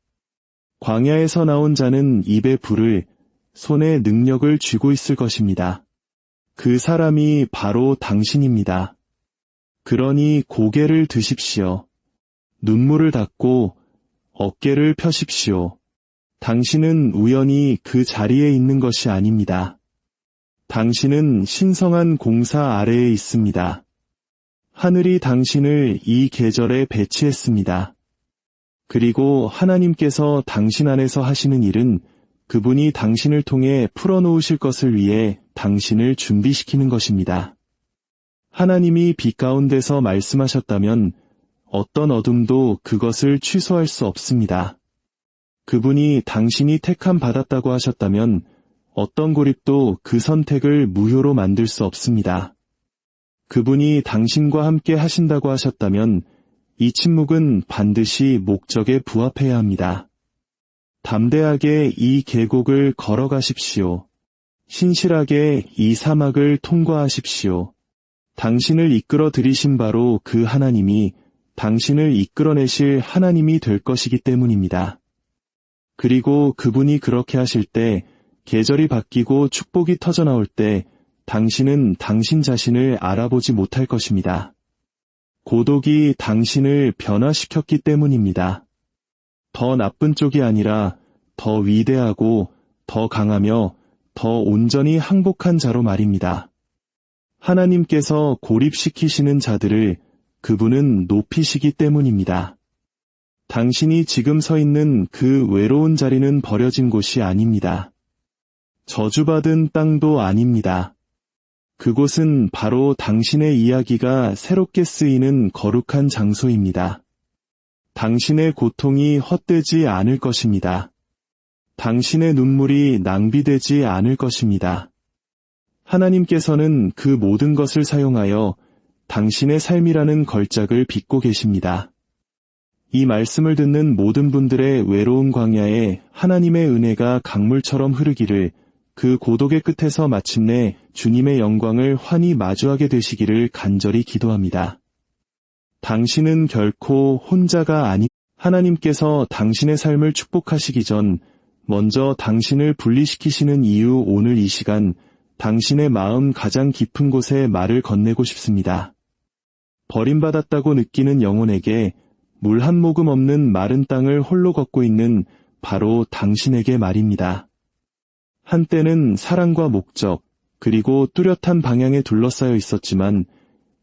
광야에서 나온 자는 입에 불을, 손에 능력을 쥐고 있을 것입니다. 그 사람이 바로 당신입니다. 그러니 고개를 드십시오. 눈물을 닦고 어깨를 펴십시오. 당신은 우연히 그 자리에 있는 것이 아닙니다. 당신은 신성한 공사 아래에 있습니다. 하늘이 당신을 이 계절에 배치했습니다. 그리고 하나님께서 당신 안에서 하시는 일은 그분이 당신을 통해 풀어놓으실 것을 위해 당신을 준비시키는 것입니다. 하나님이 빛 가운데서 말씀하셨다면 어떤 어둠도 그것을 취소할 수 없습니다. 그분이 당신이 택함 받았다고 하셨다면 어떤 고립도 그 선택을 무효로 만들 수 없습니다. 그분이 당신과 함께 하신다고 하셨다면 이 침묵은 반드시 목적에 부합해야 합니다. 담대하게 이 계곡을 걸어가십시오. 신실하게 이 사막을 통과하십시오. 당신을 이끌어 들이신 바로 그 하나님이 당신을 이끌어내실 하나님이 될 것이기 때문입니다. 그리고 그분이 그렇게 하실 때, 계절이 바뀌고 축복이 터져나올 때 당신은 당신 자신을 알아보지 못할 것입니다. 고독이 당신을 변화시켰기 때문입니다. 더 나쁜 쪽이 아니라 더 위대하고 더 강하며 더 온전히 항복한 자로 말입니다. 하나님께서 고립시키시는 자들을 그분은 높이시기 때문입니다. 당신이 지금 서 있는 그 외로운 자리는 버려진 곳이 아닙니다. 저주받은 땅도 아닙니다. 그곳은 바로 당신의 이야기가 새롭게 쓰이는 거룩한 장소입니다. 당신의 고통이 헛되지 않을 것입니다. 당신의 눈물이 낭비되지 않을 것입니다. 하나님께서는 그 모든 것을 사용하여 당신의 삶이라는 걸작을 빚고 계십니다. 이 말씀을 듣는 모든 분들의 외로운 광야에 하나님의 은혜가 강물처럼 흐르기를, 그 고독의 끝에서 마침내 주님의 영광을 환히 마주하게 되시기를 간절히 기도합니다. 당신은 결코 혼자가 하나님께서 당신의 삶을 축복하시기 전 먼저 당신을 분리시키시는 이유, 오늘 이 시간 당신의 마음 가장 깊은 곳에 말을 건네고 싶습니다. 버림받았다고 느끼는 영혼에게 물 한 모금 없는 마른 땅을 홀로 걷고 있는 바로 당신에게 말입니다. 한때는 사랑과 목적, 그리고 뚜렷한 방향에 둘러싸여 있었지만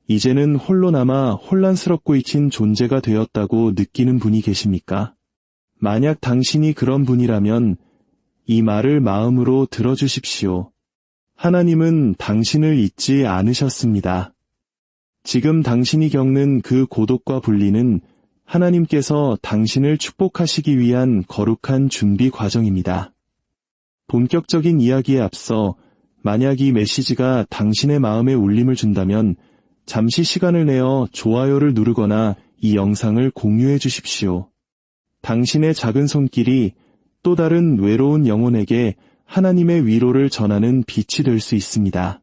이제는 홀로 남아 혼란스럽고 잊힌 존재가 되었다고 느끼는 분이 계십니까? 만약 당신이 그런 분이라면 이 말을 마음으로 들어주십시오. 하나님은 당신을 잊지 않으셨습니다. 지금 당신이 겪는 그 고독과 분리는 하나님께서 당신을 축복하시기 위한 거룩한 준비 과정입니다. 본격적인 이야기에 앞서 만약 이 메시지가 당신의 마음에 울림을 준다면 잠시 시간을 내어 좋아요를 누르거나 이 영상을 공유해 주십시오. 당신의 작은 손길이 또 다른 외로운 영혼에게 하나님의 위로를 전하는 빛이 될 수 있습니다.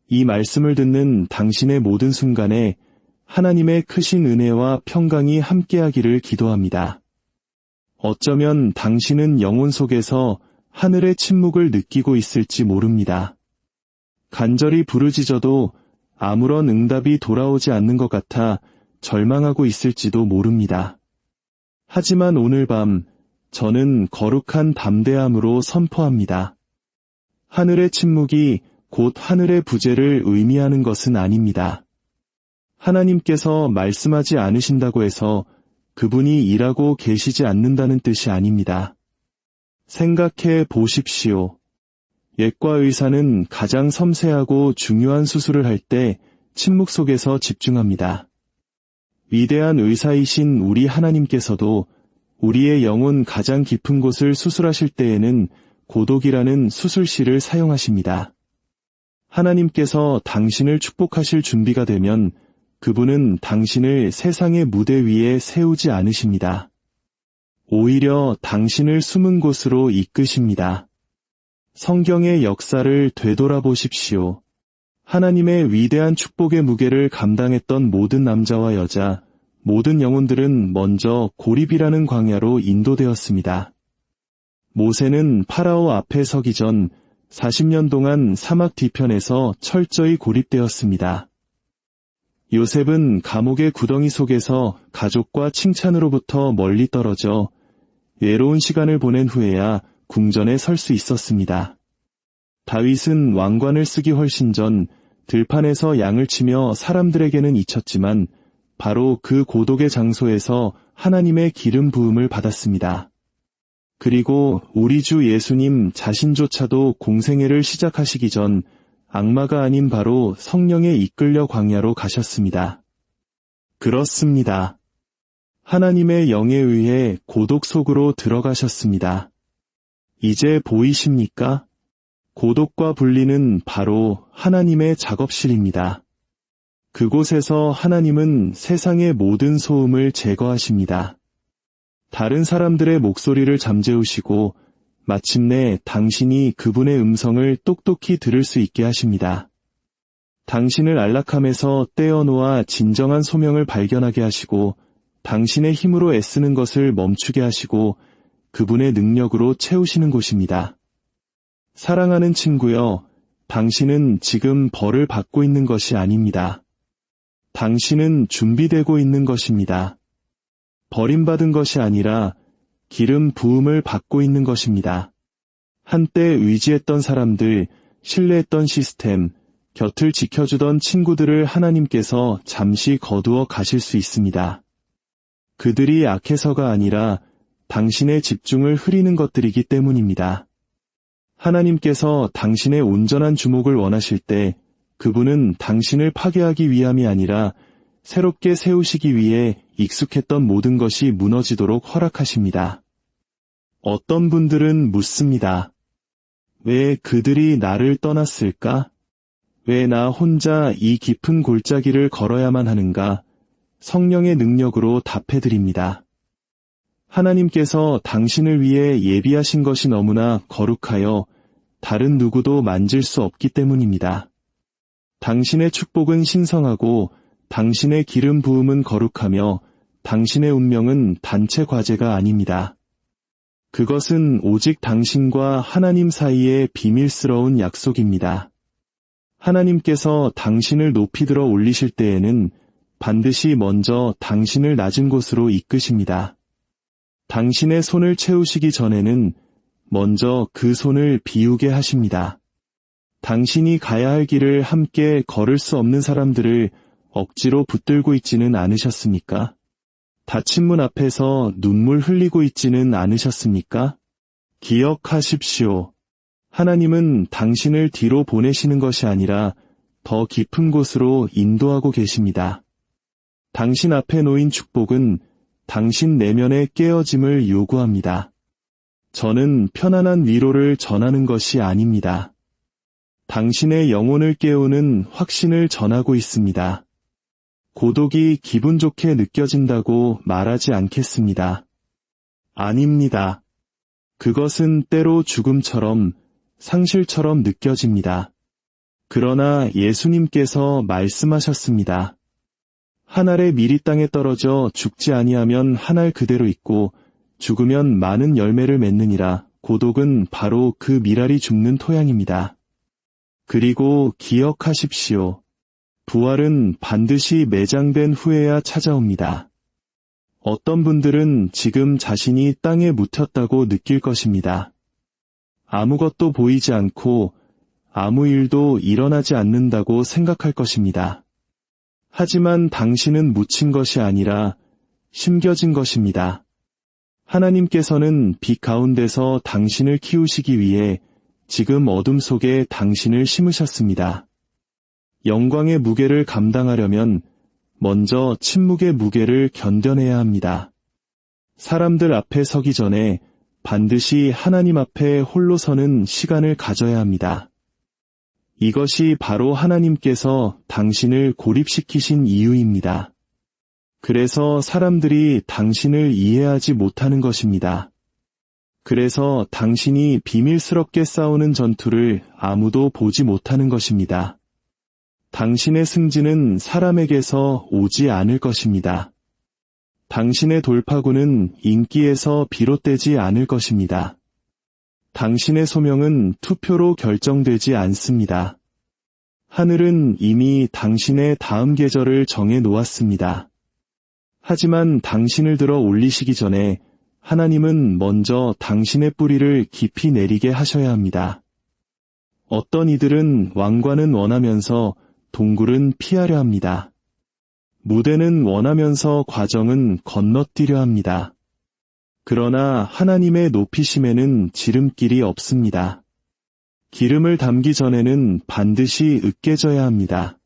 이 말씀을 듣는 당신의 모든 순간에 하나님의 크신 은혜와 평강이 함께하기를 기도합니다. 어쩌면 당신은 영혼 속에서 하늘의 침묵을 느끼고 있을지 모릅니다. 간절히 부르짖어도 아무런 응답이 돌아오지 않는 것 같아 절망하고 있을지도 모릅니다. 하지만 오늘 밤 저는 거룩한 담대함으로 선포합니다. 하늘의 침묵이 곧 하늘의 부재를 의미하는 것은 아닙니다. 하나님께서 말씀하지 않으신다고 해서 그분이 일하고 계시지 않는다는 뜻이 아닙니다. 생각해 보십시오. 예과 의사는 가장 섬세하고 중요한 수술을 할 때 침묵 속에서 집중합니다. 위대한 의사이신 우리 하나님께서도 우리의 영혼 가장 깊은 곳을 수술하실 때에는 고독이라는 수술실을 사용하십니다. 하나님께서 당신을 축복하실 준비가 되면 그분은 당신을 세상의 무대 위에 세우지 않으십니다. 오히려 당신을 숨은 곳으로 이끄십니다. 성경의 역사를 되돌아보십시오. 하나님의 위대한 축복의 무게를 감당했던 모든 남자와 여자, 모든 영혼들은 먼저 고립이라는 광야로 인도되었습니다. 모세는 파라오 앞에 서기 전 40년 동안 사막 뒤편에서 철저히 고립되었습니다. 요셉은 감옥의 구덩이 속에서 가족과 칭찬으로부터 멀리 떨어져 외로운 시간을 보낸 후에야 궁전에 설 수 있었습니다. 다윗은 왕관을 쓰기 훨씬 전 들판에서 양을 치며 사람들에게는 잊혔지만 바로 그 고독의 장소에서 하나님의 기름 부음을 받았습니다. 그리고 우리 주 예수님 자신조차도 공생애를 시작하시기 전 악마가 아닌 바로 성령에 이끌려 광야로 가셨습니다. 그렇습니다. 하나님의 영에 의해 고독 속으로 들어가셨습니다. 이제 보이십니까? 고독과 분리는 바로 하나님의 작업실입니다. 그곳에서 하나님은 세상의 모든 소음을 제거하십니다. 다른 사람들의 목소리를 잠재우시고 마침내 당신이 그분의 음성을 똑똑히 들을 수 있게 하십니다. 당신을 안락함에서 떼어놓아 진정한 소명을 발견하게 하시고 당신의 힘으로 애쓰는 것을 멈추게 하시고 그분의 능력으로 채우시는 곳입니다. 사랑하는 친구여, 당신은 지금 벌을 받고 있는 것이 아닙니다. 당신은 준비되고 있는 것입니다. 버림받은 것이 아니라 기름 부음을 받고 있는 것입니다. 한때 의지했던 사람들, 신뢰했던 시스템, 곁을 지켜주던 친구들을 하나님께서 잠시 거두어 가실 수 있습니다. 그들이 악해서가 아니라 당신의 집중을 흐리는 것들이기 때문입니다. 하나님께서 당신의 온전한 주목을 원하실 때 그분은 당신을 파괴하기 위함이 아니라 새롭게 세우시기 위해 익숙했던 모든 것이 무너지도록 허락하십니다. 어떤 분들은 묻습니다. 왜 그들이 나를 떠났을까? 왜 나 혼자 이 깊은 골짜기를 걸어야만 하는가? 성령의 능력으로 답해드립니다. 하나님께서 당신을 위해 예비하신 것이 너무나 거룩하여 다른 누구도 만질 수 없기 때문입니다. 당신의 축복은 신성하고 당신의 기름 부음은 거룩하며 당신의 운명은 단체 과제가 아닙니다. 그것은 오직 당신과 하나님 사이의 비밀스러운 약속입니다. 하나님께서 당신을 높이 들어 올리실 때에는 반드시 먼저 당신을 낮은 곳으로 이끄십니다. 당신의 손을 채우시기 전에는 먼저 그 손을 비우게 하십니다. 당신이 가야 할 길을 함께 걸을 수 없는 사람들을 억지로 붙들고 있지는 않으셨습니까? 닫힌 문 앞에서 눈물 흘리고 있지는 않으셨습니까? 기억하십시오. 하나님은 당신을 뒤로 보내시는 것이 아니라 더 깊은 곳으로 인도하고 계십니다. 당신 앞에 놓인 축복은 당신 내면의 깨어짐을 요구합니다. 저는 편안한 위로를 전하는 것이 아닙니다. 당신의 영혼을 깨우는 확신을 전하고 있습니다. 고독이 기분 좋게 느껴진다고 말하지 않겠습니다. 아닙니다. 그것은 때로 죽음처럼, 상실처럼 느껴집니다. 그러나 예수님께서 말씀하셨습니다. 한 알의 밀이 땅에 떨어져 죽지 아니하면 한 알 그대로 있고 죽으면 많은 열매를 맺느니라. 고독은 바로 그 밀알이 죽는 토양입니다. 그리고 기억하십시오. 부활은 반드시 매장된 후에야 찾아옵니다. 어떤 분들은 지금 자신이 땅에 묻혔다고 느낄 것입니다. 아무것도 보이지 않고 아무 일도 일어나지 않는다고 생각할 것입니다. 하지만 당신은 묻힌 것이 아니라 심겨진 것입니다. 하나님께서는 빛 가운데서 당신을 키우시기 위해 지금 어둠 속에 당신을 심으셨습니다. 영광의 무게를 감당하려면 먼저 침묵의 무게를 견뎌내야 합니다. 사람들 앞에 서기 전에 반드시 하나님 앞에 홀로 서는 시간을 가져야 합니다. 이것이 바로 하나님께서 당신을 고립시키신 이유입니다. 그래서 사람들이 당신을 이해하지 못하는 것입니다. 그래서 당신이 비밀스럽게 싸우는 전투를 아무도 보지 못하는 것입니다. 당신의 승진은 사람에게서 오지 않을 것입니다. 당신의 돌파구는 인기에서 비롯되지 않을 것입니다. 당신의 소명은 투표로 결정되지 않습니다. 하늘은 이미 당신의 다음 계절을 정해 놓았습니다. 하지만 당신을 들어 올리시기 전에 하나님은 먼저 당신의 뿌리를 깊이 내리게 하셔야 합니다. 어떤 이들은 왕관은 원하면서 동굴은 피하려 합니다. 무대는 원하면서 과정은 건너뛰려 합니다. 그러나 하나님의 높이심에는 지름길이 없습니다. 기름을 담기 전에는 반드시 으깨져야 합니다.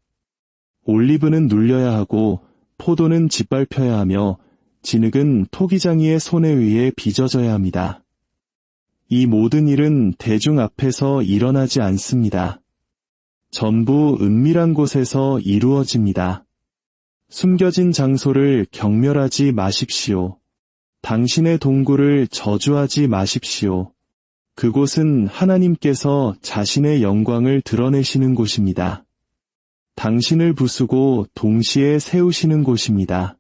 올리브는 눌려야 하고 포도는 짓밟혀야 하며 진흙은 토기장이의 손에 의해 빚어져야 합니다. 이 모든 일은 대중 앞에서 일어나지 않습니다. 전부 은밀한 곳에서 이루어집니다. 숨겨진 장소를 경멸하지 마십시오. 당신의 동굴을 저주하지 마십시오. 그곳은 하나님께서 자신의 영광을 드러내시는 곳입니다. 당신을 부수고 동시에 세우시는 곳입니다.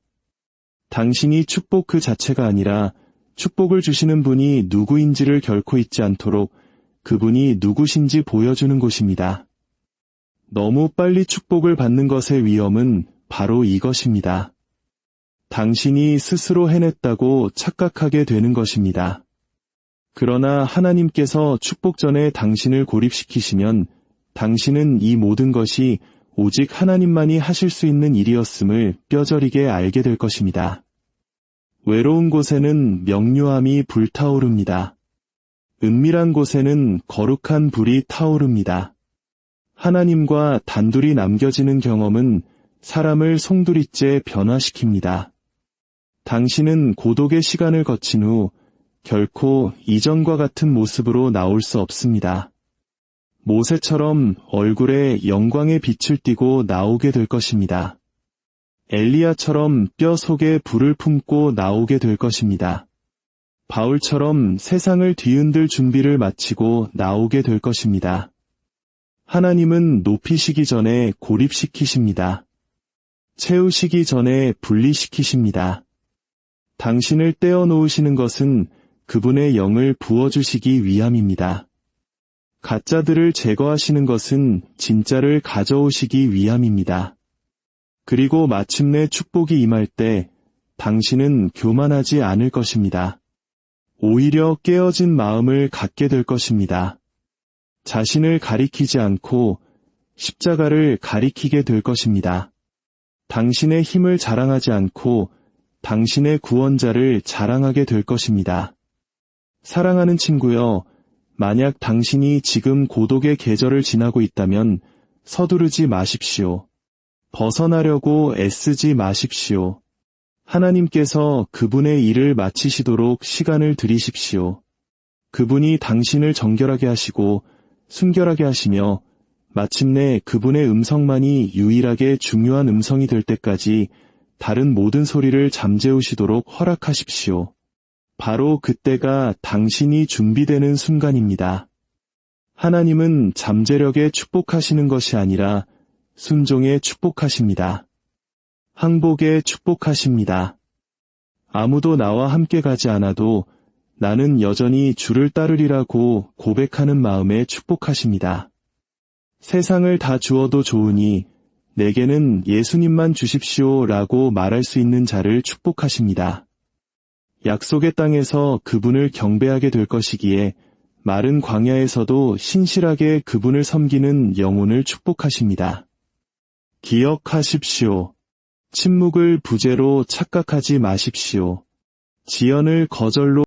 당신이 축복 그 자체가 아니라 축복을 주시는 분이 누구인지를 결코 잊지 않도록 그분이 누구신지 보여주는 곳입니다. 너무 빨리 축복을 받는 것의 위험은 바로 이것입니다. 당신이 스스로 해냈다고 착각하게 되는 것입니다. 그러나 하나님께서 축복 전에 당신을 고립시키시면 당신은 이 모든 것이 오직 하나님만이 하실 수 있는 일이었음을 뼈저리게 알게 될 것입니다. 외로운 곳에는 명료함이 불타오릅니다. 은밀한 곳에는 거룩한 불이 타오릅니다. 하나님과 단둘이 남겨지는 경험은 사람을 송두리째 변화시킵니다. 당신은 고독의 시간을 거친 후 결코 이전과 같은 모습으로 나올 수 없습니다. 모세처럼 얼굴에 영광의 빛을 띠고 나오게 될 것입니다. 엘리야처럼 뼈 속에 불을 품고 나오게 될 것입니다. 바울처럼 세상을 뒤흔들 준비를 마치고 나오게 될 것입니다. 하나님은 높이시기 전에 고립시키십니다. 채우시기 전에 분리시키십니다. 당신을 떼어놓으시는 것은 그분의 영을 부어주시기 위함입니다. 가짜들을 제거하시는 것은 진짜를 가져오시기 위함입니다. 그리고 마침내 축복이 임할 때 당신은 교만하지 않을 것입니다. 오히려 깨어진 마음을 갖게 될 것입니다. 자신을 가리키지 않고 십자가를 가리키게 될 것입니다. 당신의 힘을 자랑하지 않고 당신의 구원자를 자랑하게 될 것입니다. 사랑하는 친구여, 만약 당신이 지금 고독의 계절을 지나고 있다면 서두르지 마십시오. 벗어나려고 애쓰지 마십시오. 하나님께서 그분의 일을 마치시도록 시간을 들이십시오. 그분이 당신을 정결하게 하시고 순결하게 하시며 마침내 그분의 음성만이 유일하게 중요한 음성이 될 때까지 다른 모든 소리를 잠재우시도록 허락하십시오. 바로 그때가 당신이 준비되는 순간입니다. 하나님은 잠재력에 축복하시는 것이 아니라 순종에 축복하십니다. 항복에 축복하십니다. 아무도 나와 함께 가지 않아도 나는 여전히 주를 따르리라고 고백하는 마음에 축복하십니다. 세상을 다 주어도 좋으니 내게는 예수님만 주십시오라고 말할 수 있는 자를 축복하십니다. 약속의 땅에서 그분을 경배하게 될 것이기에 마른 광야에서도 신실하게 그분을 섬기는 영혼을 축복하십니다. 기억하십시오. 침묵을 부재로 착각하지 마십시오. 지연을 거절로